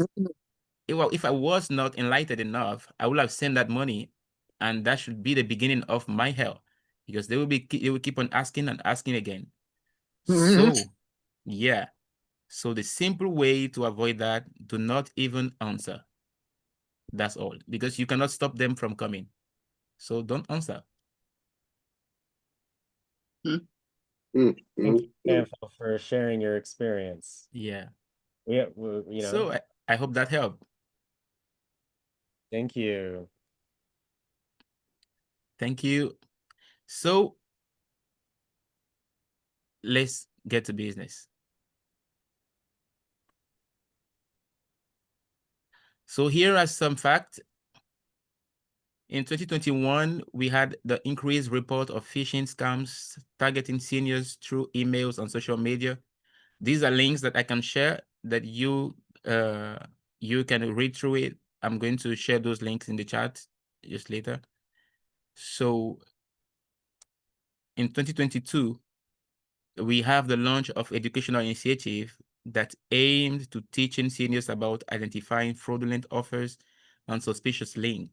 not enlightened enough, I would have sent that money, and that should be the beginning of my hell, because they will keep on asking and asking again. So yeah. So the simple way to avoid that, do not even answer. That's all, because you cannot stop them from coming. So don't answer. Thank you, Pamphil, for sharing your experience. Yeah. Yeah, you know. So I hope that helped. Thank you. Thank you. So let's get to business. So here are some facts. In 2021, we had the increased report of phishing scams targeting seniors through emails and social media. These are links that I can share that you can read through it. I'm going to share those links in the chat just later. So in 2022, we have the launch of educational initiative that aimed to teaching seniors about identifying fraudulent offers and suspicious links.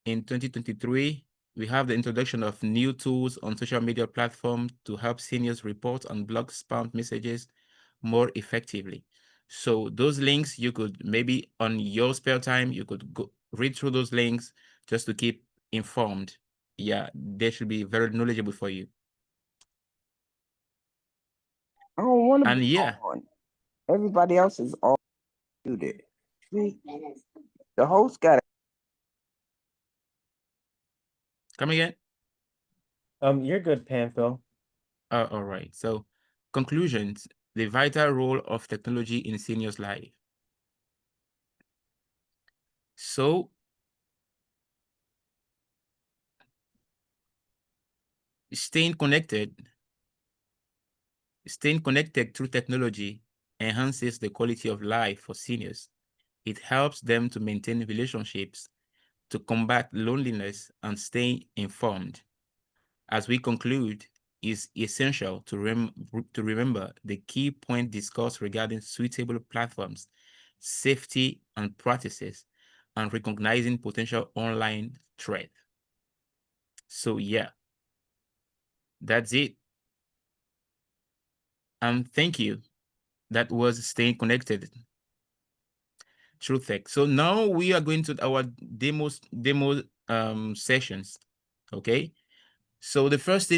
In 2023, we have the introduction of new tools on social media platforms to help seniors report and block spam messages more effectively. So those links, you could maybe on your spare time, you could go read through those links just to keep informed. Yeah, they should be very knowledgeable for you. I don't want to And be yeah, on. Everybody else is all muted. See, the host got it. come again. You're good, Pamphil. All right. So conclusions, the vital role of technology in seniors' life. So staying connected through technology enhances the quality of life for seniors. It helps them to maintain relationships, to combat loneliness, and stay informed. As we conclude, it's essential to remember the key point discussed regarding suitable platforms, safety and practices, and recognizing potential online threat. So yeah, that's it. And thank you. That was staying connected through tech. So now we are going to our demo sessions. Okay. So the first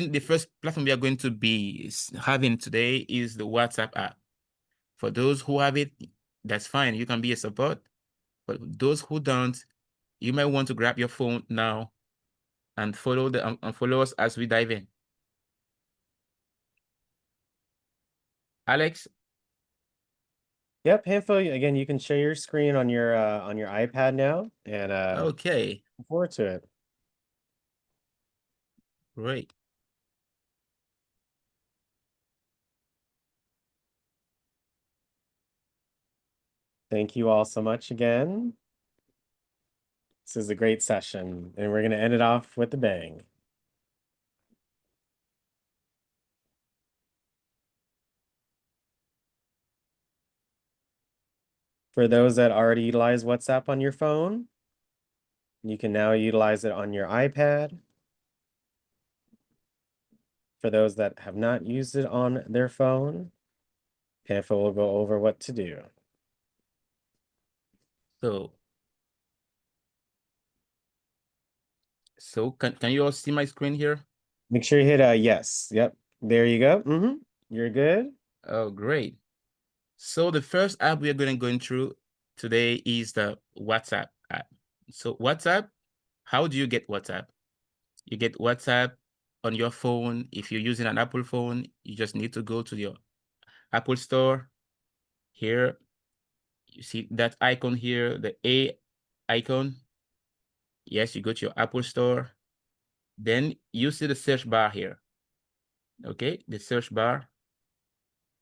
platform we are going to be having today is the WhatsApp app. For those who have it, that's fine. You can be a support. But those who don't, you might want to grab your phone now and follow us as we dive in. Alex? Yep, Pamphil, again, you can share your screen on your iPad now, and Okay. look forward to it. Great. Thank you all so much again. This is a great session, and we're going to end it off with a bang. For those that already utilize WhatsApp on your phone, you can now utilize it on your iPad. For those that have not used it on their phone, Pamphil will go over what to do. So can you all see my screen here? Make sure you hit yes. Yep. There you go. You're good. Oh, great. So the first app we are going to go through today is the WhatsApp app. So WhatsApp, how do you get WhatsApp? You get WhatsApp on your phone. If you're using an Apple phone, you just need to go to your Apple Store. Here, you see that icon here, the A icon. Yes, you go to your Apple Store. Then you see the search bar here. Okay, the search bar.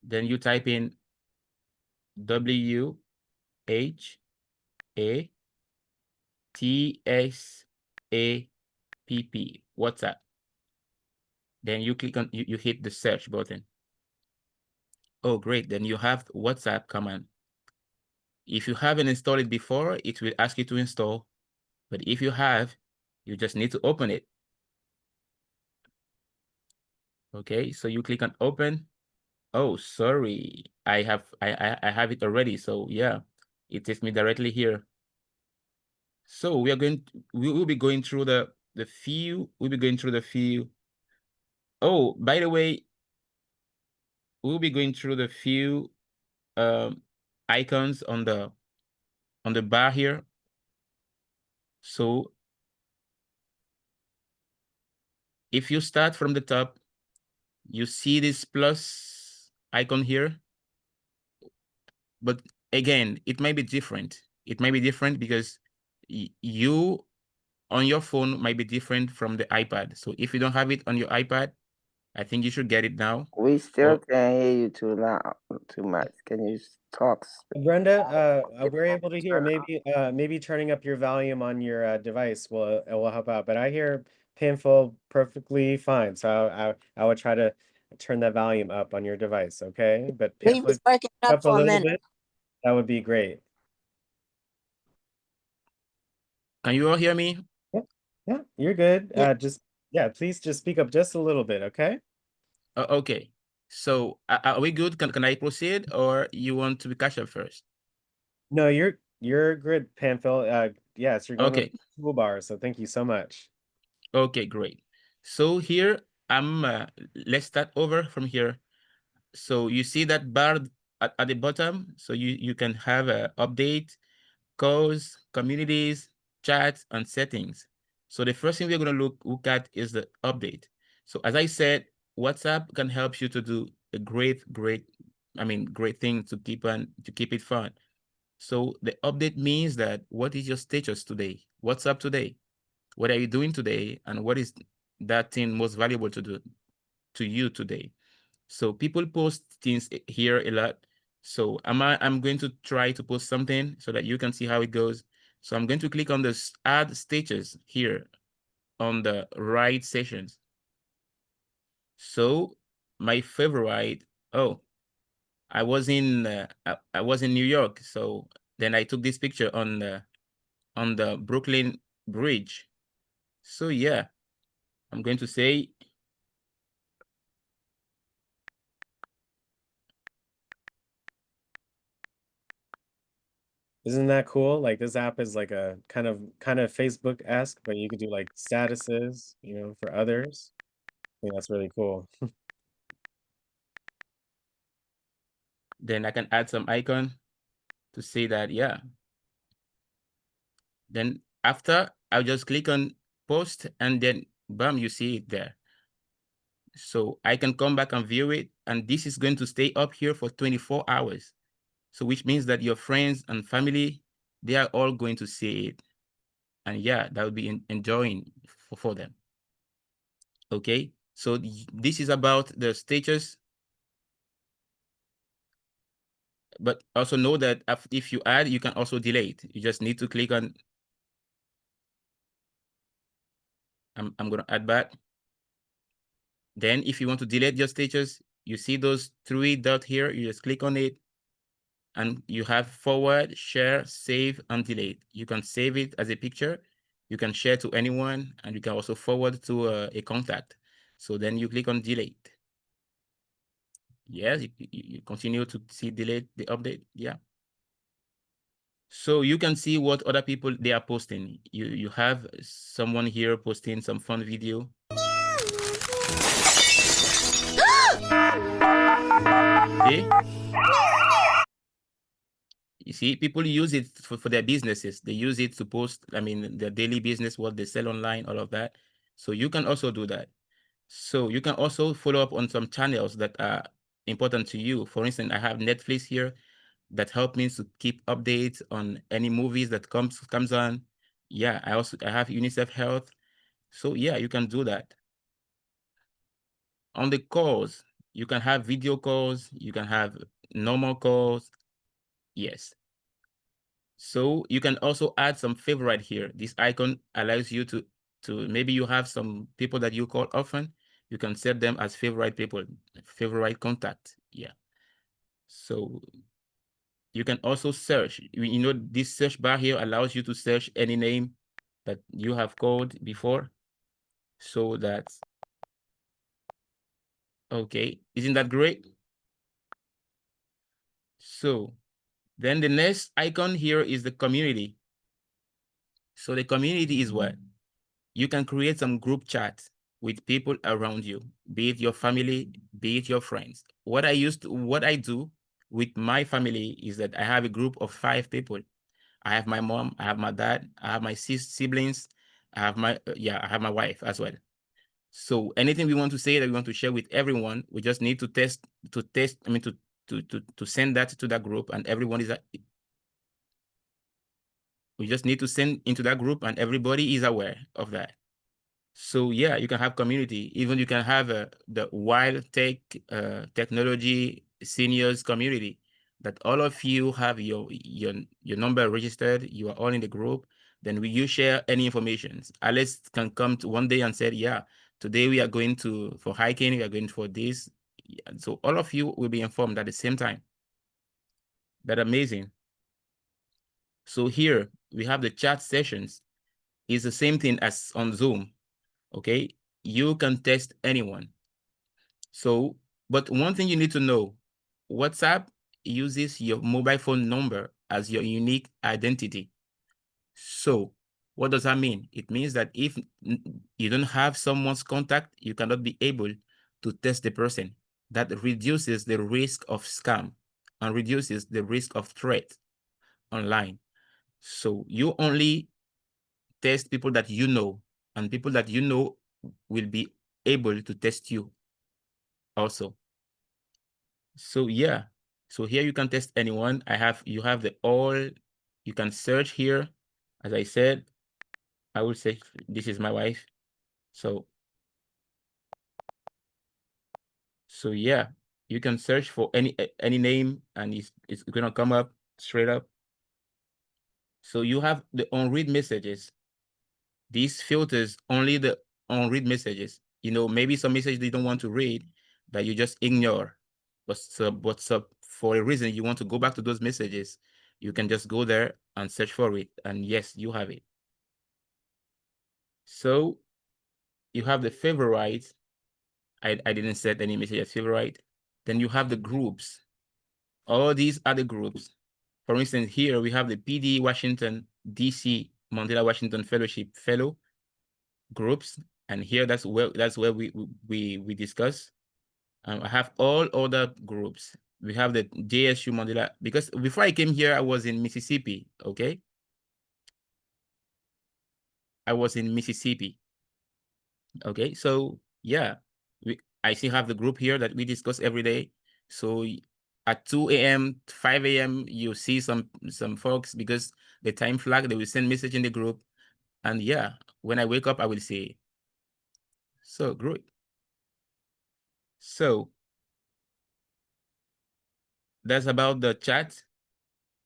Then you type in WHATSAPP, WhatsApp. Then you click on, you hit the search button. Oh, great. Then you have WhatsApp command. If you haven't installed it before, it will ask you to install. But if you have, you just need to open it. Okay, so you click on open. Oh, sorry. I have it already. So yeah, it takes me directly here. So we will be going through the few. We'll be going through the few. Oh, by the way, we'll be going through the few icons on the bar here. So if you start from the top, you see this plus icon here. But again, it might be different. It might be different because you on your phone might be different from the iPad. So if you don't have it on your iPad, I think you should get it now. We still Or can't hear you too loud, too much. Can you talk? Brenda, we're able to hear. Maybe turning up your volume on your device will help out. But I hear Painful perfectly fine. So I would try to turn that volume up on your device, okay? But He Painful, was breaking up up a for a little minute. bit, that would be great. can you all hear me? Yeah, you're good. Yeah. Please just speak up just a little bit, okay? Okay. So are we good? Can I proceed, or you want to catch up first? No, you're good, Panfil. Yes, you're going with Okay. the toolbar, so thank you so much. Okay, great. So here let's start over from here. So you see that bar at the bottom. So you can have a update, calls, communities, chats, and settings. So the first thing we're going to look at is the update. So as I said, WhatsApp can help you to do a great thing to keep it fun. So the update means that what is your status today? What's up today? What are you doing today? And what is that thing most valuable to you today? So people post things here a lot. So I'm going to try to post something so that you can see how it goes. So I'm going to click on this add status here on the right sessions. So my favorite, oh, I was in New York. So then I took this picture on the Brooklyn Bridge. So yeah, I'm going to say, Isn't that cool? Like this app is like a kind of Facebook-esque, but you could do like statuses, for others. I think that's really cool. then I can add some icon to say that, yeah. Then after, I'll just click on post and then bam, you see it there. So I can come back and view it, and this is going to stay up here for 24 hours. So which means that your friends and family, they are all going to see it. And yeah, that would be enjoying for them. Okay, so this is about the status. But also know that if you add, you can also delete. You just need to click on, I'm going to add back. Then if you want to delete your status, you see those three dots here, you just click on it and you have forward, share, save, and delete. You can save it as a picture, you can share to anyone, and you can also forward to a contact. So then you click on delete. Yes, you continue to see delete the update, yeah. So you can see what other people they are posting. You have someone here posting some fun video. See? You see, people use it for their businesses. They use it to post, I mean, their daily business, what they sell online, all of that. So you can also do that. So you can also follow up on some channels that are important to you. For instance, I have Netflix here that help me to keep updates on any movies that comes on. Yeah, I have UNICEF Health. So yeah, you can do that. On the calls, you can have video calls, you can have normal calls. Yes. So you can also add some favorite here. This icon allows you to maybe you have some people that you call often. You can set them as favorite people, favorite contact. Yeah. So you can also search. You know, this search bar here allows you to search any name that you have called before. So that's okay. Isn't that great? So then the next icon here is the community. So the community is what? You can create some group chat with people around you, be it your family, be it your friends. What I do with my family is that I have a group of 5 people. I have my mom, I have my dad, I have my siblings, I have my I have my wife as well. So anything we want to say that we want to share with everyone, we just need to send that to that group, and everyone is we just need to send into that group and everybody is aware of that. So yeah, you can have community. Even you can have the wild technology seniors community that all of you have your number registered. You are all in the group. Then you share any information. Alice can come to one day and say, yeah, today we are going for hiking. We are going for this. Yeah, so all of you will be informed at the same time. That's amazing. So here we have the chat sessions. It's the same thing as on Zoom. Okay, you can test anyone. So, but one thing you need to know, WhatsApp uses your mobile phone number as your unique identity. So what does that mean? It means that if you don't have someone's contact, you cannot be able to test the person. That reduces the risk of scam and reduces the risk of threat online. So you only test people that you know, and people that you know will be able to test you also. So yeah, so here you can test anyone. You have you can search here. As I said, I will say this is my wife. So yeah, you can search for any name and it's gonna come up straight up. So you have the unread messages. These filters only the unread messages. You know, maybe some message you don't want to read that you just ignore. But for a reason you want to go back to those messages, you can just go there and search for it. And yes, you have it. So you have the favorite. I didn't set any message as favorite. Then you have the groups. All these are the groups. For instance, here we have the PD Washington DC Mandela Washington Fellowship fellow groups, and here that's where we discuss. I have all other groups. We have the JSU Mandela, because before I came here, I was in Mississippi. Okay, I was in Mississippi. Okay, so yeah, I still have the group here that we discuss every day. So at 2 a.m., 5 a.m., you see some folks, because the time flag, they will send message in the group. And yeah, when I wake up, I will see. So great. So that's about the chat.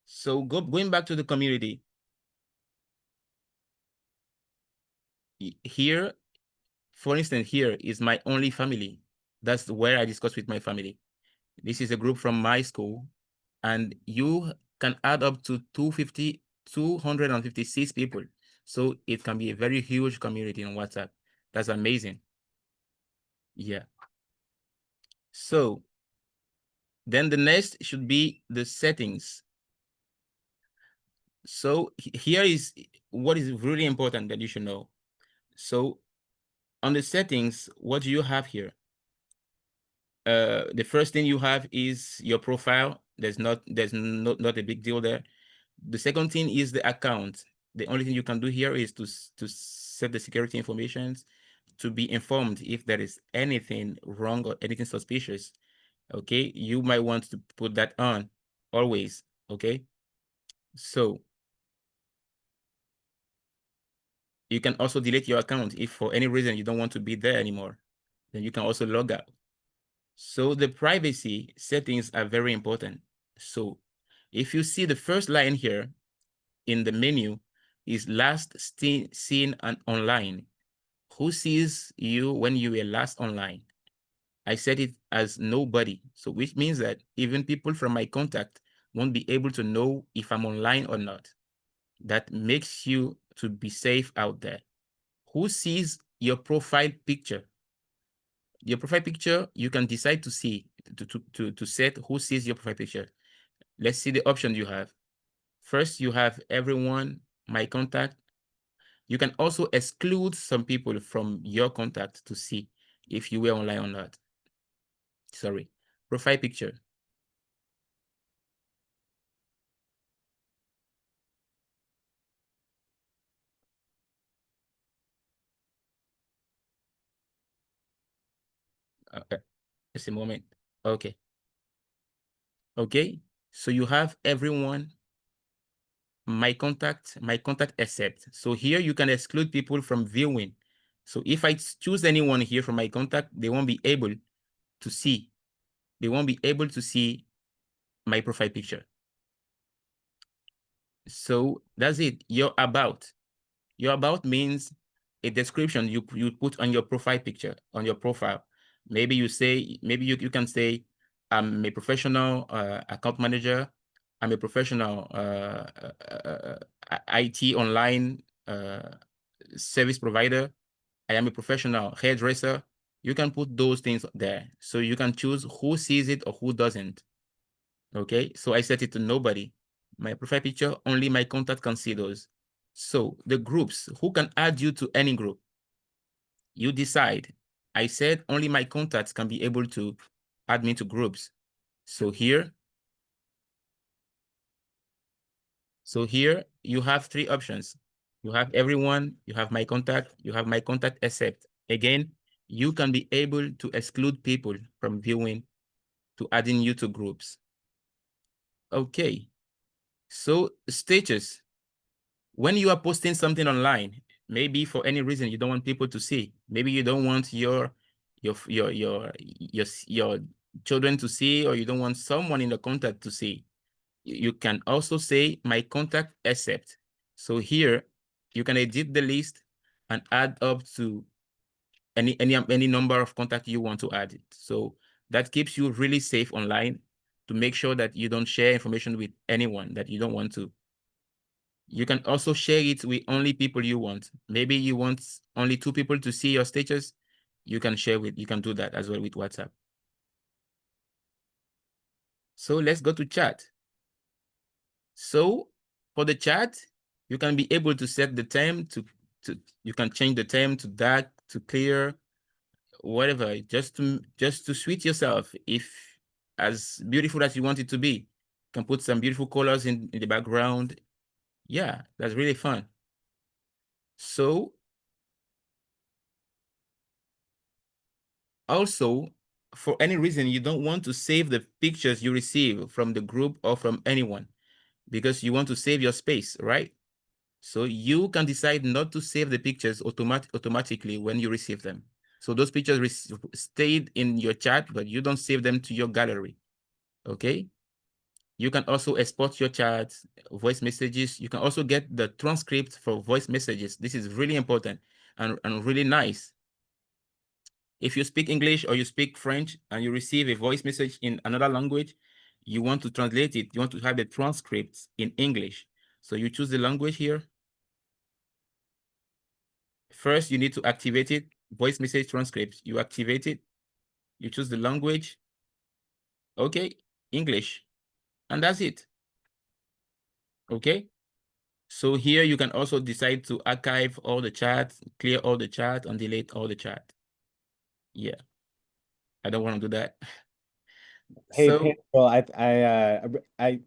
So going back to the community. Here, for instance, here is my only family. That's where I discuss with my family. This is a group from my school, and you can add up to 256 people. So it can be a very huge community on WhatsApp. That's amazing. Yeah. So then the next should be the settings. So here is what is really important that you should know. So on the settings, what do you have here? The first thing you have is your profile. There's not a big deal there. The second thing is the account. The only thing you can do here is to set the security information to be informed if there is anything wrong or anything suspicious. Okay, you might want to put that on always. Okay, so you can also delete your account if for any reason you don't want to be there anymore. Then you can also log out. So the privacy settings are very important. So if you see the first line here in the menu is last seen online. Who sees you when you were last online? I set it as nobody. So which means that even people from my contact won't be able to know if I'm online or not. That makes you to be safe out there. Who sees your profile picture? Your profile picture, you can decide to see, to set who sees your profile picture. Let's see the options you have. First, you have everyone, my contact. You can also exclude some people from your contact to see if you were online or not. Sorry, profile picture. Okay, just a moment. Okay. Okay, so you have everyone, my contact accept. So here you can exclude people from viewing. So if I choose anyone here from my contact, they won't be able to see. They won't be able to see my profile picture. So that's it. Your about. Your about means a description you put on your profile picture, on your profile. Maybe you say, maybe you can say, I'm a professional account manager. I'm a professional IT online service provider. I am a professional hairdresser. You can put those things there. So you can choose who sees it or who doesn't. Okay, so I set it to nobody. My profile picture, only my contact can see those. So the groups, who can add you to any group? You decide. I said only my contacts can be able to add me to groups. So here you have three options. You have everyone, you have my contact, you have my contact accept. Again, you can be able to exclude people from viewing to adding you to groups. Okay, so status. When you are posting something online, maybe for any reason you don't want people to see, maybe you don't want your children to see, or you don't want someone in the contact to see, you can also say my contact accept. So here you can edit the list and add up to any number of contacts you want to add it. So that keeps you really safe online, to make sure that you don't share information with anyone that you don't want to. You can also share it with only people you want. Maybe you want only 2 people to see your status. You can do that as well with WhatsApp. So let's go to chat. So for the chat, you can be able to set the time you can change the time to dark, to clear, whatever, just to suit yourself. If as beautiful as you want it to be, you can put some beautiful colors in the background. Yeah, that's really fun. So also, for any reason, you don't want to save the pictures you receive from the group or from anyone, because you want to save your space, right? So you can decide not to save the pictures automatically when you receive them. So those pictures stayed in your chat, but you don't save them to your gallery, okay? You can also export your chat, voice messages. You can also get the transcript for voice messages. This is really important and really nice. If you speak English or you speak French and you receive a voice message in another language, you want to translate it. You want to have the transcripts in English. So you choose the language here. First, you need to activate it. Voice message transcripts. You activate it. You choose the language. Okay, English. And that's it. Okay. So here you can also decide to archive all the chat, clear all the chat, and delete all the chat. Yeah. I don't want to do that. Hey, So Painful,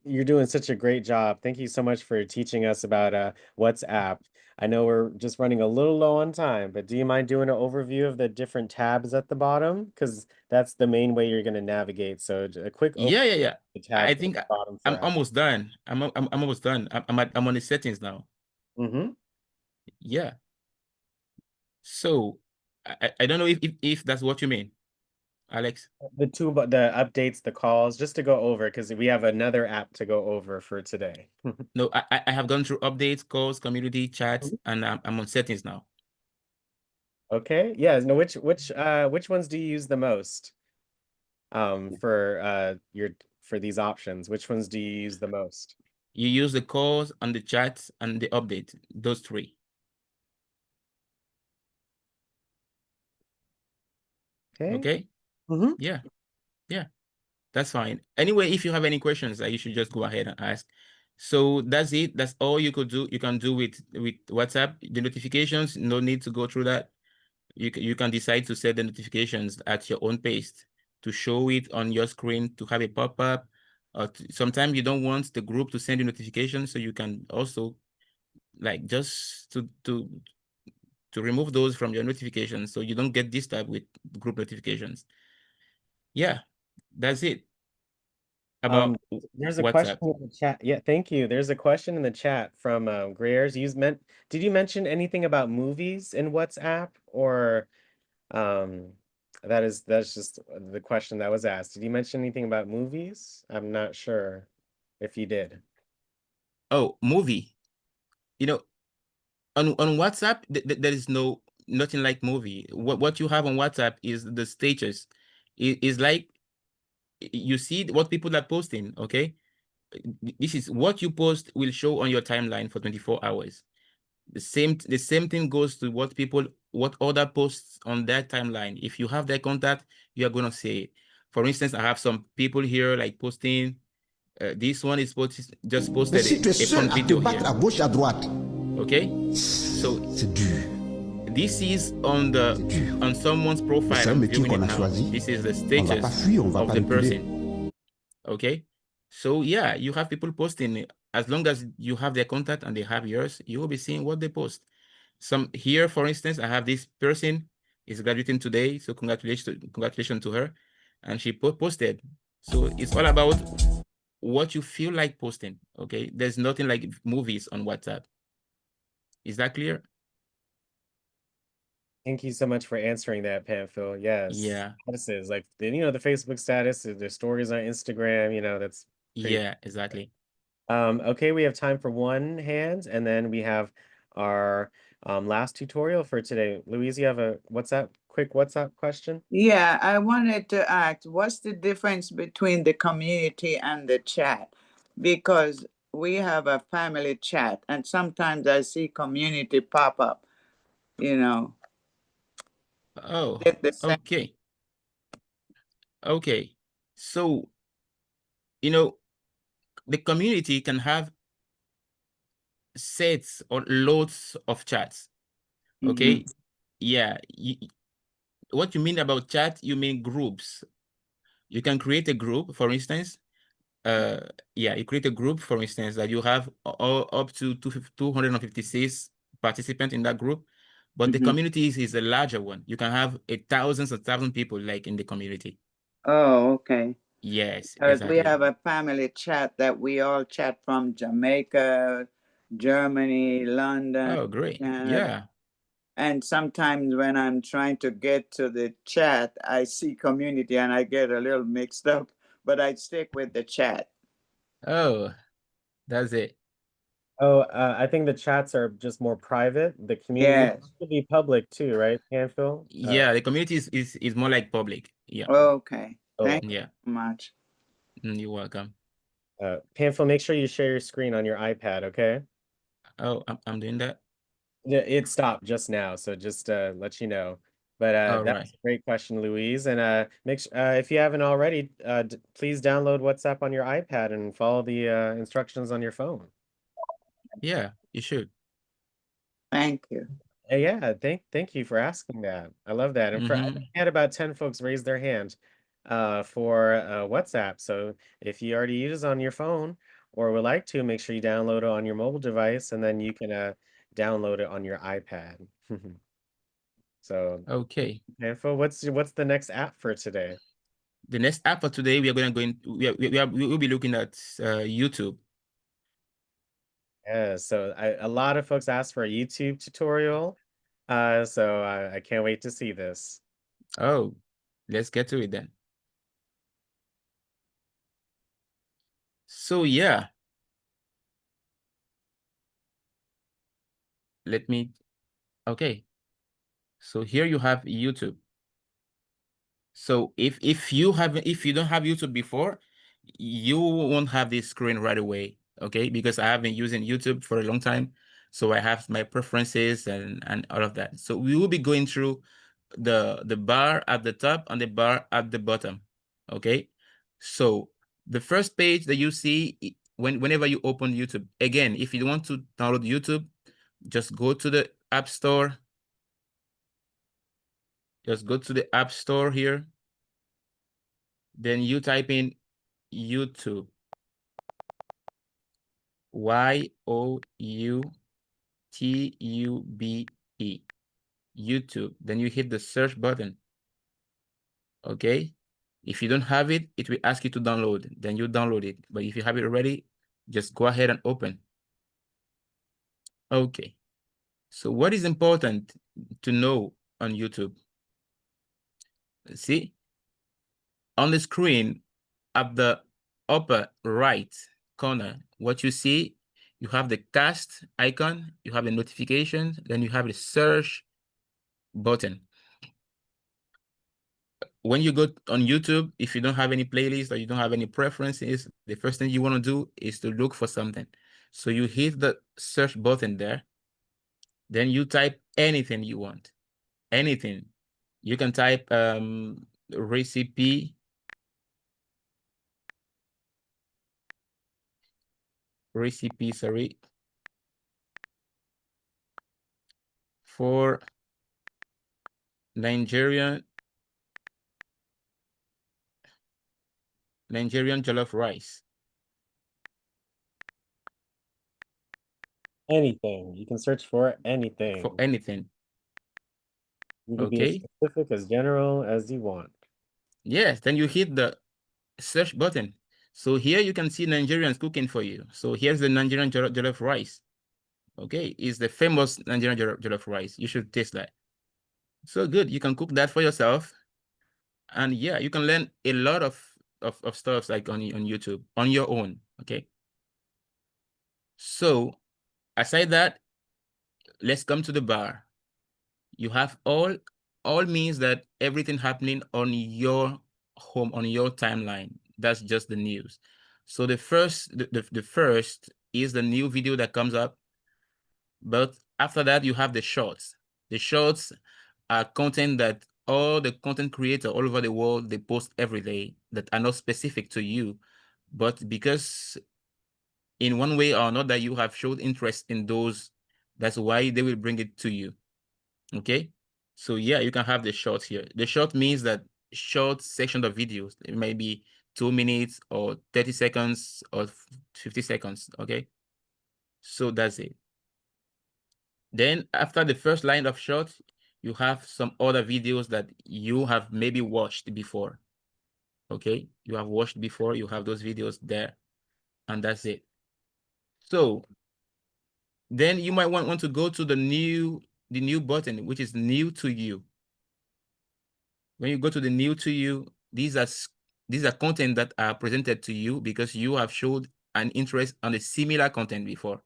you're doing such a great job. Thank you so much for teaching us about WhatsApp. I know we're just running a little low on time, but do you mind doing an overview of the different tabs at the bottom? Because that's the main way you're going to navigate. So a quick overview yeah, yeah, yeah. of the I tabs at think the bottom for I'm apps. almost done. I'm almost done. I'm on the settings now. Mm-hmm. Yeah. So I don't know if that's what you mean, Alex. The updates, the calls, just to go over, because we have another app to go over for today. No, I have gone through updates, calls, community chats, and I'm on settings now. Okay. Yeah. No, which ones do you use the most? For these options, which ones do you use the most? You use the calls and the chats and the update, those three. Okay? Mm-hmm. Yeah, yeah, that's fine. Anyway, if you have any questions, you should just go ahead and ask. So that's it. That's all you could do. You can do with WhatsApp. The notifications, no need to go through that. You can decide to set the notifications at your own pace to show it on your screen, to have a pop-up. Sometimes you don't want the group to send you notifications, so you can also like just to remove those from your notifications so you don't get disturbed with group notifications. Yeah, that's it about There's a question WhatsApp. in the chat. Yeah, thank you. There's a question in the chat from Greers. Did you mention anything about movies in WhatsApp, or um that's just the question that was asked. Did you mention anything about movies? I'm not sure if you did. Oh, movie. You know, on WhatsApp, there is nothing like movie. What you have on WhatsApp is the status. It is like you see what people are posting, okay? This is what you post will show on your timeline for 24 hours. The same thing goes to what other posts on their timeline. If you have their contact, you are gonna see it. For instance, I have some people here like posting. This one is just Mais posted si tu es a seul fun à te video battre here. à gauche, à droite, Okay, so c'est dur. this is on someone's Mais profile. c'est un I'm métier viewing it qu'on a now. choisi. This is the On ne va pas status fuir, on ne va of pas the reculer. person. Okay, so yeah, you have people posting. As long as you have their contact and they have yours, you will be seeing what they post. Some here, for instance, I have this person is graduating today, so congratulations to her, and she posted. So it's all about what you feel like posting. Okay, there's nothing like movies on WhatsApp. Is that clear? Thank you so much for answering that, Pamphil. Yes. Yeah. Statuses, like the Facebook status, the stories on Instagram, that's pretty. Yeah, exactly. Okay, we have time for one hand, and then we have our last tutorial for today. Louise, you have a quick WhatsApp question? Yeah, I wanted to ask, what's the difference between the community and the chat? Because we have a family chat, and sometimes I see community pop up, you know. Oh, They're the same. okay. Okay. So, the community can have sets or loads of chats. Okay. Mhm. Yeah. What you mean about chat, you mean groups. You can create a group, for instance. You create a group, for instance, that you have all up to 256 participants in that group. But the Mhm. community is a larger one. You can have thousands and thousands of people like in the community. Oh, okay. Yes, Because we exactly. have a family chat that we all chat from Jamaica, Germany, London, Oh, great. Canada. Yeah. And sometimes when I'm trying to get to the chat, I see community and I get a little mixed up, but I stick with the chat. Oh, that's it. Oh, I think the chats are just more private. The community Yes. should be public too, right, Pamphil? Yeah, the community is more like public. Yeah. Okay. Oh, Thank you Yeah. so much. You're welcome. Pamphil, make sure you share your screen on your iPad, okay? Oh, I'm doing that. Yeah, it stopped just now, so just let you know. But All that's right. a great question, Louise. And if you haven't already, please download WhatsApp on your iPad and follow the instructions on your phone. Yeah, you should. Thank you. Yeah, thank you for asking that. I love that. And I had about 10 folks raise their hand. for WhatsApp. So if you already use it on your phone or would like to, make sure you download it on your mobile device, and then you can download it on your iPad. So, Okay. Info, what's the next app for today? The next app for today, we are going to go in. We will be looking at YouTube. Yeah, so a lot of folks asked for a YouTube tutorial. So I can't wait to see this. Oh, let's get to it then. So yeah, let me. Okay, so here you have YouTube. So if you don't have YouTube before, you won't have this screen right away. Okay, because I have been using YouTube for a long time, so I have my preferences and all of that. So we will be going through the bar at the top and the bar at the bottom. Okay, so the first page that you see whenever you open YouTube, again, if you want to download YouTube, just go to the App Store. Just go to the App Store here. Then you type in YouTube. YOUTUBE. YouTube. Then you hit the search button. Okay. If you don't have it, it will ask you to download. Then you download it. But if you have it already, just go ahead and open. Okay. So what is important to know on YouTube? See, on the screen at the upper right corner, what you see, you have the cast icon, you have the notifications, then you have the search button. When you go on YouTube, if you don't have any playlist or you don't have any preferences, the first thing you want to do is to look for something. So you hit the search button there, then you type anything you want, anything. You can type recipe for Nigerian jollof rice. Anything. You can search for anything. For anything. You can be as Okay. specific, as general as you want. Yes, then you hit the search button. So here you can see Nigerians cooking for you. So here's the Nigerian jollof rice. Okay, it's the famous Nigerian jollof rice. You should taste that. So good, you can cook that for yourself. And yeah, you can learn a lot of stuff like on YouTube on your own. Okay. So aside that, let's come to the bar. You have all means that everything happening on your home, on your timeline. That's just the news. So the first is the new video that comes up. But after that, you have the shorts. The shorts are content that all the content creators all over the world, they post every day that are not specific to you. But because in one way or another, you have showed interest in those, that's why they will bring it to you. Okay? So yeah, you can have the short here. The short means that short section of videos. It may be 2 minutes or 30 seconds or 50 seconds. Okay? So that's it. Then after the first line of short, you have some other videos that you have maybe watched before. Okay? You have watched before, you have those videos there, and that's it. So then you might want to go to the new button, which is new to you. When you go to the new to you, these are content that are presented to you because you have showed an interest on a similar content before.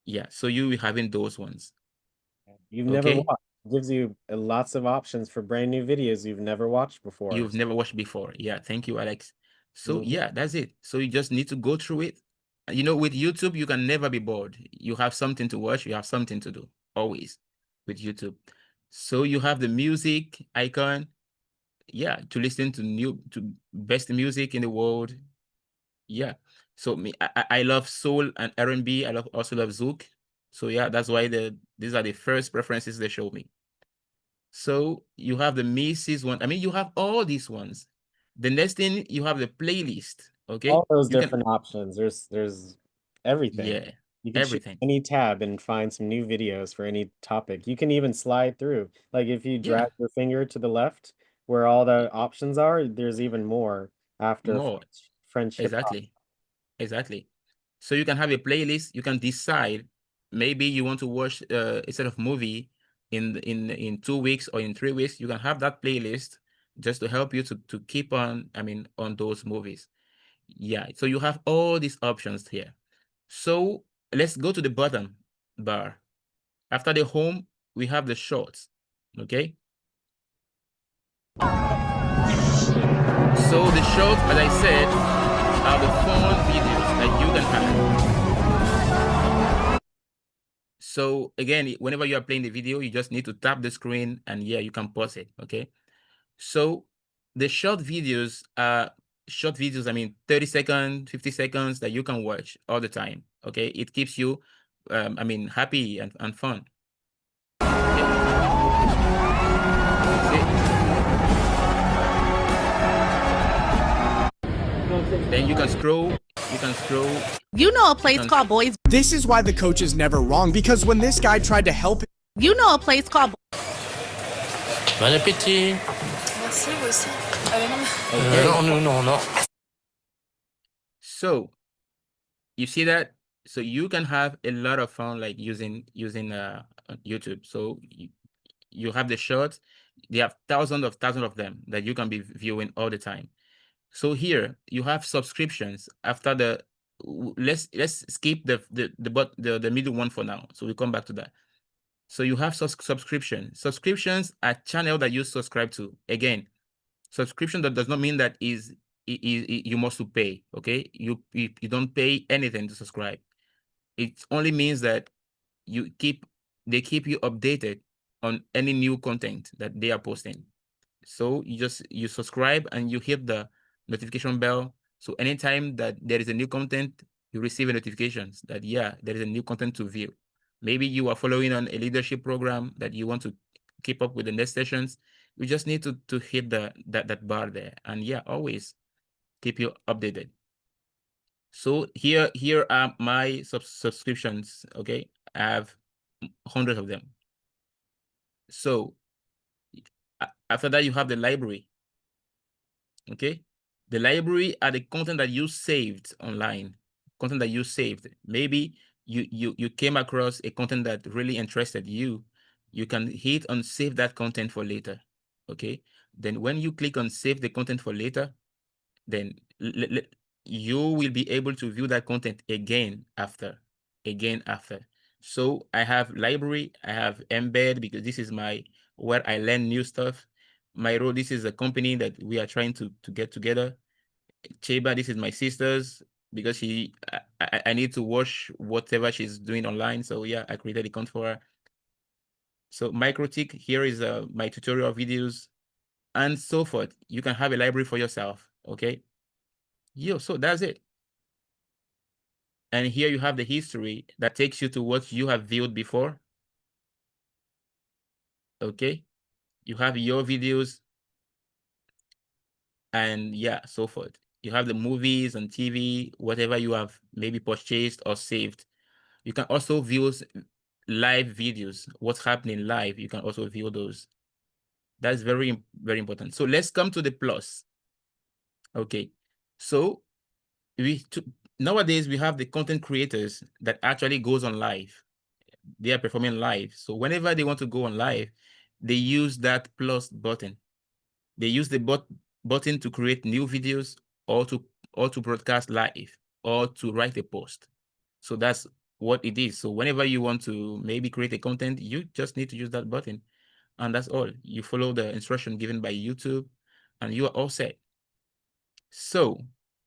Yeah, so you will be having those ones. You've never Okay? watched. It gives you lots of options for brand new videos you've never watched before. You've never watched before. Yeah, thank you, Alex. So Mhm. yeah, that's it. So you just need to go through it. You know, with YouTube, you can never be bored. You have something to watch, you have something to do, always with YouTube. So you have the music icon, yeah, to listen to best music in the world. Yeah. So I love soul and R&B. I also love Zouk. So yeah, that's why these are the first preferences they show me. So you have the Macy's one. I mean, you have all these ones. The next thing, you have the playlist. Okay, All those you can, different options. There's everything. yeah, You can choose everything. any tab and find some new videos for any topic. You can even slide through. Like if you Yeah, drag your finger to the left where all the options are, there's even more after more. French hip hop. Exactly. Exactly. So you can have a playlist. You can decide maybe you want to watch a set of movie in 2 weeks or in 3 weeks. You can have that playlist just to help you to keep on, I mean, on those movies. Yeah. So you have all these options here. So let's go to the bottom bar. After the home, we have the shorts. Okay. So the shorts, as I said, are the fun videos that you can have. So again, whenever you are playing the video, you just need to tap the screen and yeah, you can pause it. Okay. So the short videos, I mean 30 seconds, 50 seconds that you can watch all the time. Okay. It keeps you I mean happy and fun. Okay. Then you can scroll. You can scroll. You know a place called Boys. This is why the coach is never wrong, because when this guy tried to help. You know a place called. Bon appétit. Merci, vous aussi. Non, non, non. So you see that? So you can have a lot of fun like using YouTube. So you have the shorts. They have thousands of them that you can be viewing all the time. So here you have subscriptions. After the let's skip the middle one for now. So we come back to that. So you have subscription. Subscriptions are channel that you subscribe to. Again, subscription that does not mean that you must to pay. Okay, you don't pay anything to subscribe. It only means that they keep you updated on any new content that they are posting. So you subscribe and you hit the notification bell. So anytime that there is a new content, you receive a notifications that yeah, there is a new content to view. Maybe you are following on a leadership program that you want to keep up with the next sessions. You just need to hit that bar there, and yeah, always keep you updated. So here are my subscriptions. Okay, I have hundreds of them. So after that, you have the library. Okay, the library are the content that you saved online, content that you saved. Maybe you came across a content that really interested you. You can hit on save that content for later. Okay, then when you click on save the content for later, then you will be able to view that content again after. So I have library, I have embed, because this is where I learn new stuff. My role, this is a company that we are trying to get together. Cheba, this is my sister's, because I need to watch whatever she's doing online. So yeah, I created account for her. So MicroTik, here is my tutorial videos and so forth. You can have a library for yourself. Okay. So that's it. And here you have the history that takes you to what you have viewed before. Okay. You have your videos and yeah, so forth. You have the movies and TV, whatever you have maybe purchased or saved. You can also view live videos, what's happening live. You can also view those. That's very, very important. So let's come to the plus. Okay. So nowadays we have the content creators that actually goes on live. They are performing live. So whenever they want to go on live, they use that plus button. They use the button to create new videos or to broadcast live or to write a post. So that's what it is. So whenever you want to maybe create a content, you just need to use that button. And that's all. You follow the instruction given by YouTube and you are all set. So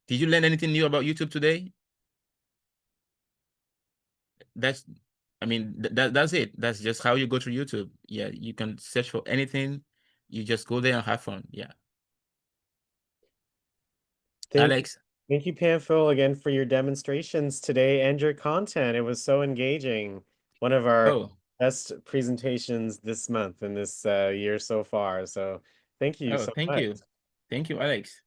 did you learn anything new about YouTube today? That's it. That's just how you go to YouTube. Yeah, you can search for anything. You just go there and have fun. Yeah. Alex? Thank you, Pamphil, again for your demonstrations today and your content. It was so engaging. One of our best presentations this month and this year so far. So thank you so Thank much. you. Thank you, Alex.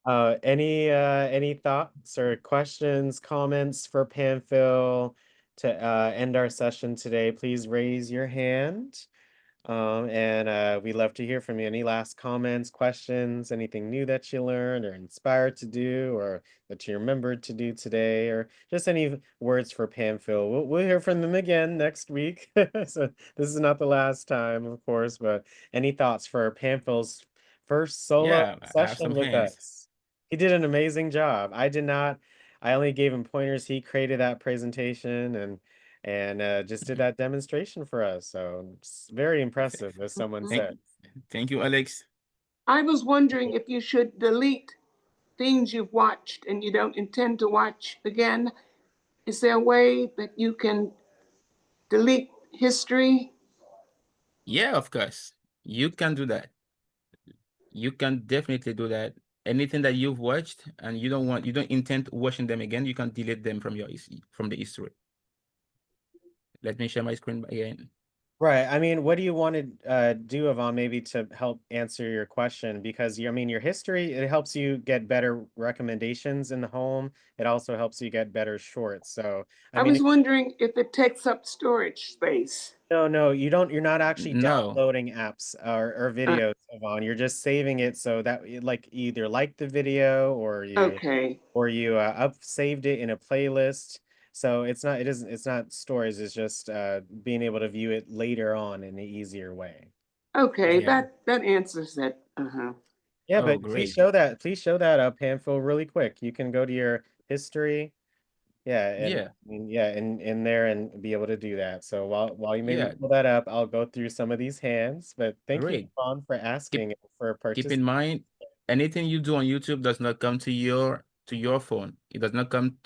Any thoughts or questions, comments for Pamphil to end our session today? Please raise your hand. And we'd love to hear from you. Any last comments, questions, anything new that you learned or inspired to do or that you remembered to do today, or just any words for Pamphil. We'll hear from them again next week. So this is not the last time, of course, but any thoughts for Pamphil's first solo Yeah, I have session some with hands. us? He did an amazing job. I did not, I only gave him pointers. He created that presentation and just did that demonstration for us. So it's very impressive, as someone Thank, said. thank you, Alex. I was wondering if you should delete things you've watched and you don't intend to watch again. Is there a way that you can delete history? Yeah, of course. You can do that. You can definitely do that. Anything that you've watched and you don't intend watching them again, you can delete them from from the history. Let me share my screen again. Right. I mean, what do you want to do, Yvonne, maybe to help answer your question? Because I mean, your history, it helps you get better recommendations in the home. It also helps you get better shorts. So, I I mean, was wondering if it takes up storage space. no, you don't, you're not actually No. downloading apps or videos, Yvonne. You're just saving it so that like either like the video or Okay. you saved it in a playlist. So it's not stories, it's just being able to view it later on in an easier way. Okay, Yeah. that answers it. Uh-huh. Yeah, Oh, but great. please show that up, Pamphil, really quick. You can go to your history. Yeah, and Yeah. I mean, yeah, in there and be able to do that. So while you maybe Yeah. pull that up, I'll go through some of these hands. But thank you, Great. Yvonne, for asking and for Keep in participating. mind, anything you do on YouTube does not come to your phone. It does not come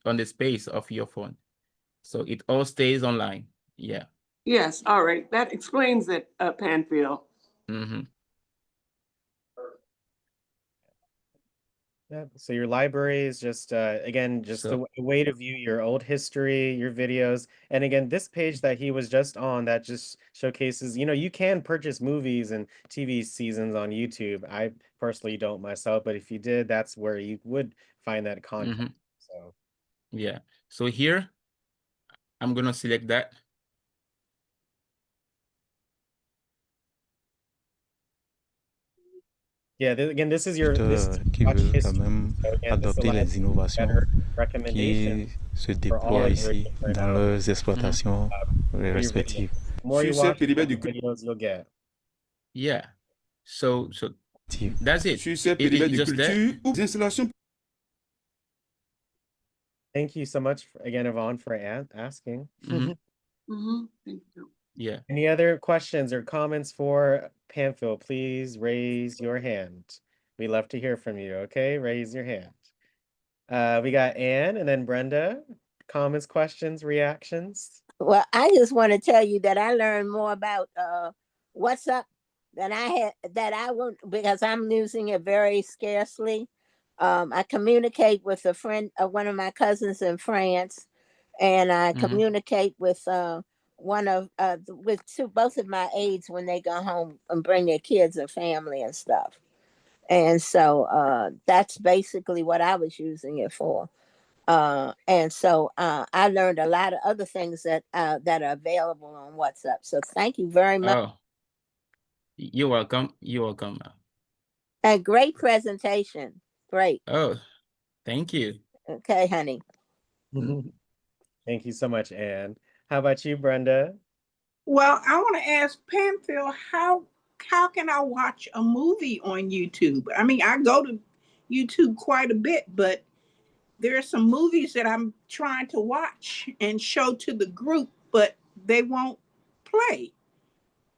on the space of your phone. So it all stays online. Yeah. Yes, all right. That explains it, Panfield. Mm-hmm. Yeah, so your library is just again just So a way to view your old history, your videos. And again, this page that he was just on that just showcases, you can purchase movies and TV seasons on YouTube. I personally don't myself, but if you did, that's where you would find that content. So yeah. So here, I'm gonna select that. yeah, again, this is your qui watch veulent quand history. même So again, this adopter allows les you innovations better recommendations qui se for all déploient of your ici different dans leurs exploitations for your videos. respectives. The more you Sur ce watch, the périmètre more du videos you'll get. Yeah. So that's it. Sur ce It's périmètre de just that. culture ou des installations. Thank you so much again, Yvonne, for asking. Mhm. Thank you. Yeah. Any other questions or comments for Pamphil? Please raise your hand. We love to hear from you. Okay, raise your hand. We got Anne and then Brenda. Comments, questions, reactions. Well, I just want to tell you that I learned more about WhatsApp than I won't, because I'm using it very scarcely. I communicate with a friend, one of my cousins in France, and I communicate with both of my aides when they go home and bring their kids and family and stuff. And so that's basically what I was using it for. And so I learned a lot of other things that are available on WhatsApp. So thank you very much. Oh, you're welcome. You're welcome. A great presentation. Great. Oh, thank you. Okay, honey. Thank you so much, Anne. How about you, Brenda? Well, I want to ask Pamphil, how can I watch a movie on YouTube? I mean, I go to YouTube quite a bit, but there are some movies that I'm trying to watch and show to the group, but they won't play.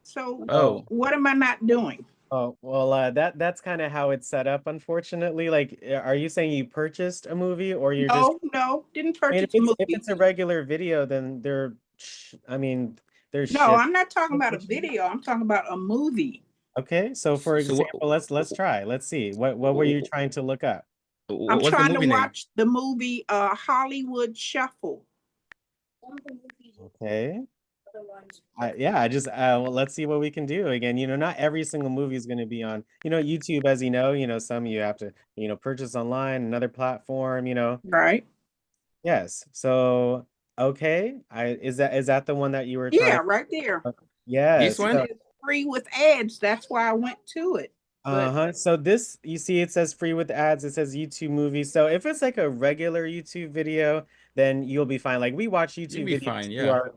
So what am I not doing? Oh, well, that's kind of how it's set up, unfortunately. Like, are you saying you purchased a movie or you're just... No, didn't I mean, purchase a movie. if it's a regular video, then there's No, I'm not talking about a video. I'm talking about a movie. Okay, so for example, let's try. Let's see. What were you trying to look up? I'm trying to watch the movie Hollywood Shuffle. Okay. I just well, let's see what we can do. Again, not every single movie is going to be on, YouTube, as some you have to, purchase online, another platform, Right. Yes. So, okay. Is that the one that you were Yeah, trying? right there. This Yes. It one? says free with ads. That's why I went to it. But Uh-huh. So this, you see, it says free with ads. It says YouTube movies. So if it's like a regular YouTube video, then you'll be fine. Like we watch You'll YouTube be videos fine.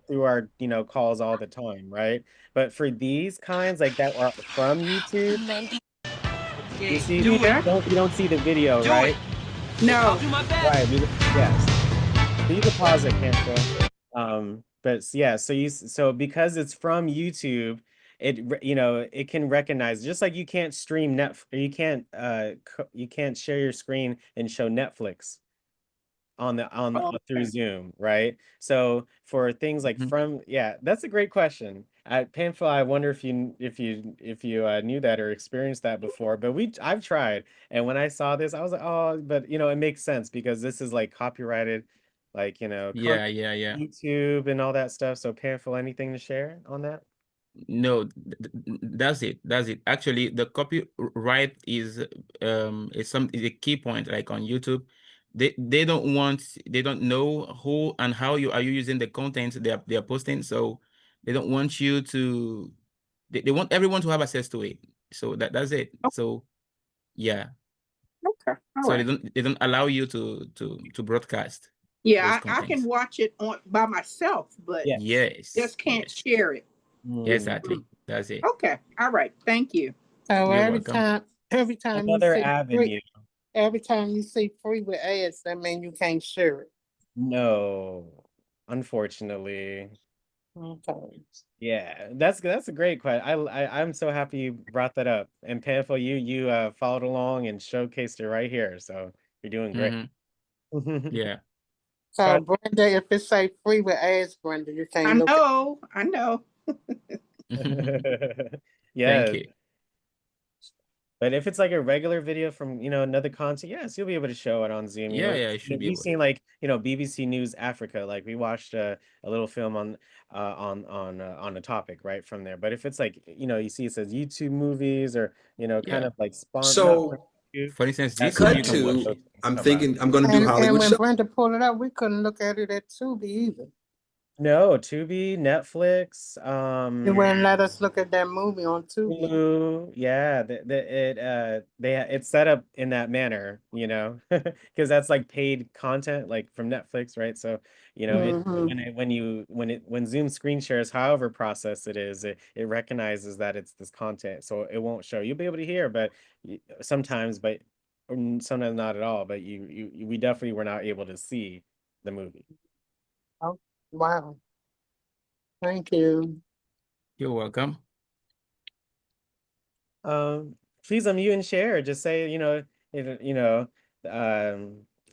through Yeah. our calls all the time, right? But for these kinds like that are from YouTube, you see, yeah, you don't see the video, right? no. Right. Yes. So you can pause it, cancel. Yeah, so because it's from YouTube, it can recognize, just like you can't stream you can't share your screen and show Netflix Oh, through okay. Zoom, right? So for things like Mhm. that's a great question. Pamphil, I wonder if you knew that or experienced that before, but I've tried, and when I saw this, I was like, oh, but it makes sense because this is like copyrighted, like Yeah, yeah, yeah. YouTube and all that stuff. So Pamphil, anything to share on that? No, that's it. That's it. Actually, the copyright is a key point. Like on YouTube, they don't know who and how you are using the content they are posting. So they don't want you to. They want everyone to have access to it. So that's it. So yeah. Okay. All So right. they don't allow you to broadcast those Yeah, I can contents. watch it on by myself, but Yes. Yes. just can't Yes. share it. Exactly. That's it. Okay. All right. Thank you. So You're every welcome. time, every time you Another see free, avenue. every time you see free with ads, that means you can't share it. No, unfortunately. Okay. Yeah, that's a great question. I'm so happy you brought that up. And Pamphil, you followed along and showcased it right here. So you're doing great. Yeah. So Brenda, if it say free with ads, Brenda, you I can't look at know. I know. Thank Yes. you. But if it's like a regular video from, another content, yes, you'll be able to show it on Zoom. Yeah, yeah, I should be We've able to. seen like, BBC News Africa, like we watched a little film on a topic right from there. But if it's like, you see it says YouTube movies or, kind Yeah. of like So For instance, that's this one when you cut can watch to, it. I'm come out. thinking I'm going to do and Hollywood when show. Brenda pulled it up, we couldn't look at it at Tubi either. No, Tubi, Netflix, It wouldn't let us look at that movie on Tubi. Hulu, yeah, it's set up in that manner, because that's like paid content, like from Netflix, right? So, when Zoom screen shares, however process it is, it recognizes that it's this content, so it won't show. You'll be able to hear, but sometimes, or sometimes not at all. But we definitely were not able to see the movie. Oh, wow. Thank you. You're welcome. Please unmute and share. Just say,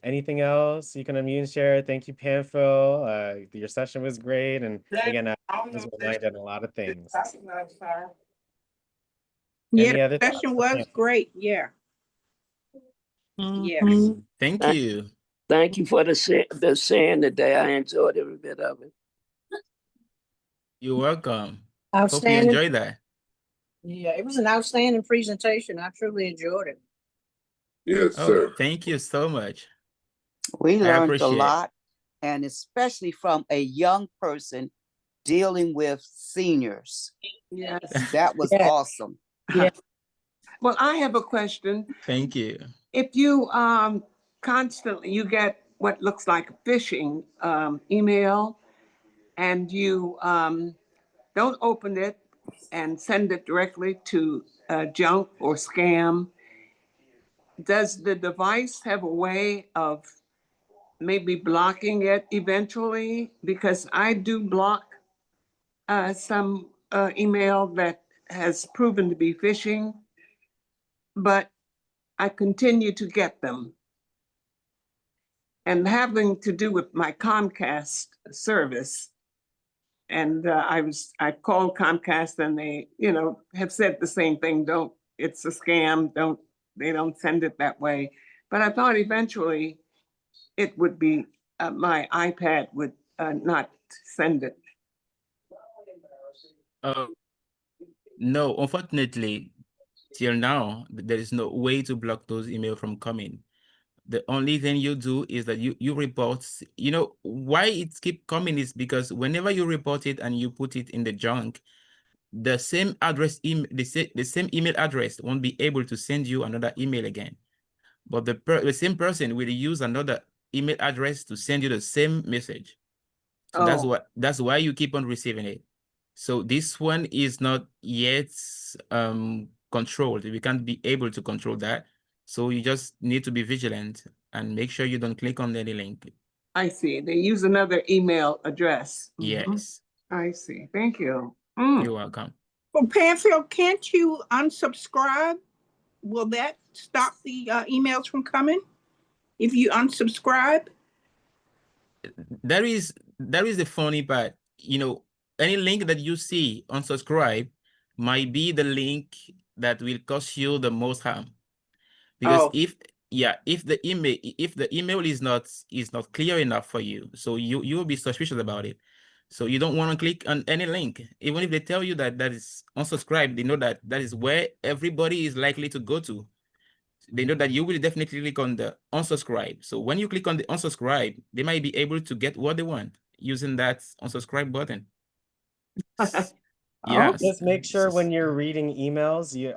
anything else you can unmute and share. Thank you, Pamphil. Your session was great. And again, I was reminded of a lot of things. Yeah, Any other the thoughts session for was Pamphil? great. Yeah. Yeah. Thank Thank- you. Thank you for the sharing today. I enjoyed every bit of it. You're welcome. Hope you Outstanding. enjoyed that. Yeah, it was an outstanding presentation. I truly enjoyed it. Yes, Oh, sir. thank you so much. We I learned a appreciate it. lot, and especially from a young person dealing with seniors. Yes. That was Yeah. awesome. Yeah. Well, I have a question. Thank you. If you constantly you get what looks like a phishing email, and you don't open it and send it directly to junk or scam, does the device have a way of maybe blocking it eventually? Because I do block some email that has proven to be phishing, but I continue to get them. And having to do with my Comcast service. And I called Comcast and they, have said the same thing. It's a scam. They don't send it that way. But I thought eventually it would be, my iPad would not send it. No, unfortunately, till now, there is no way to block those emails from coming. The only thing you do is that you report. You know why it keep coming is because whenever you report it and you put it in the junk, the same address the same email address won't be able to send you another email again. But the same person will use another email address to send you the same message. So that's why you keep on receiving it. So this one is not yet controlled. We can't be able to control that. So you just need to be vigilant and make sure you don't click on any link. I see. They use another email address. Yes. I see. Thank you. You're welcome. Well, Panfield, can't you unsubscribe? Will that stop the emails from coming if you unsubscribe? That is the funny part. You know, any link that you see unsubscribe might be the link that will cause you the most harm. Because if the email is not clear enough for you, so you will be suspicious about it. So you don't want to click on any link. Even if they tell you that is unsubscribe, they know that is where everybody is likely to go to. They know that you will definitely click on the unsubscribe. So when you click on the unsubscribe, they might be able to get what they want using that unsubscribe button. Yeah, just make sure when you're reading emails, you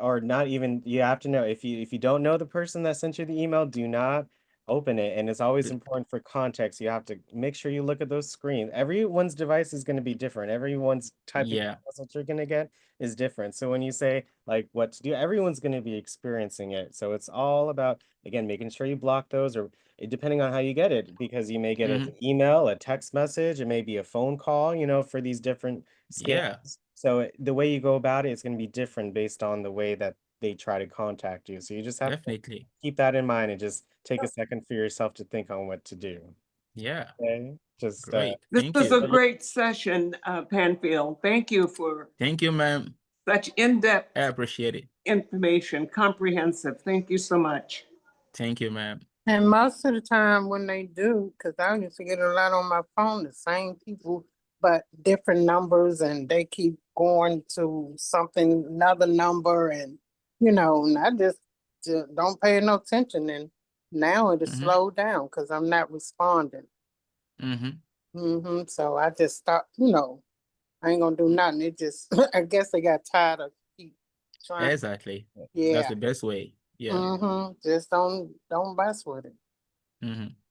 have to know if you don't know the person that sent you the email, do not open it. And it's always important for context. You have to make sure you look at those screens. Everyone's device is going to be different. Everyone's type of emails that you're going to get is different. So when you say like what to do, everyone's going to be experiencing it. So it's all about, again, making sure you block those, or depending on how you get it, because you may get an email, a text message, it may be a phone call, for these different scams. So the way you go about it is going to be different based on the way that they try to contact you. So you just have to keep that in mind and just take a second for yourself to think on what to do. Yeah. Okay. Just great. This was a great session, Panfield. Thank you for. Thank you, ma'am. Such in-depth. I appreciate it. Information, comprehensive. Thank you so much. Thank you, ma'am. And most of the time when they do, because I used to get a lot on my phone, the same people, but different numbers, and they keep going to something, another number, and and I just don't pay no attention. And now it is slowed down because I'm not responding. So I just stopped. I ain't gonna do nothing. It just I guess they got tired of keep trying. Exactly. Yeah. That's the best way. Yeah. Just don't mess with it.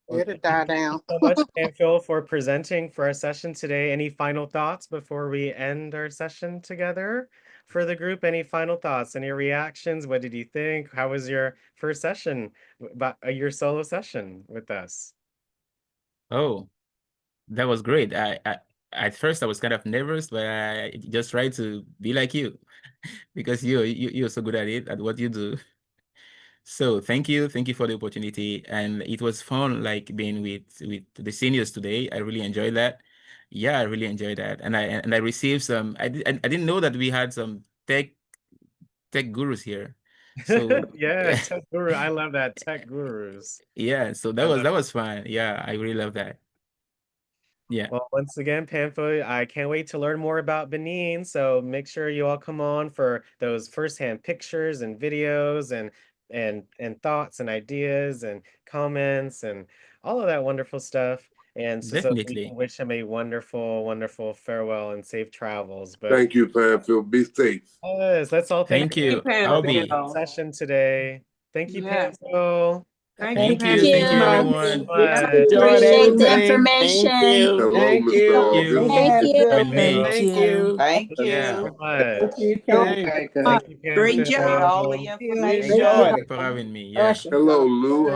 It'll die Thank down. you so much, Panfield, for presenting for our session today. Any final thoughts before we end our session together for the group? Any final thoughts? Any reactions? What did you think? How was your first session, your solo session with us? Oh, that was great. At first I was kind of nervous, but I just tried to be like you because you're so good at it, at what you do. So thank you for the opportunity, and it was fun, like being with the seniors today. I really enjoyed that. Yeah, I really enjoyed that, and I received some. I didn't know that we had some tech gurus here. So yeah, tech guru. I love that, tech gurus. Yeah, so that was fun. Yeah, I really love that. Yeah. Well, once again, Panfield, I can't wait to learn more about Benin. So make sure you all come on for those firsthand pictures and videos and thoughts and ideas and comments and all of that wonderful stuff. And so we can wish him a wonderful, wonderful farewell and safe travels. But thank you, Panfield. Be safe. Yes, let's all thank you. I'll be session today. Thank you, Panfield. Thank you, everyone. Appreciate the information. Hello, Mr. August. Thank you. Thank you. Thank you. Great job. All the information. Thank you for having me. Yeah. Hello, Lou.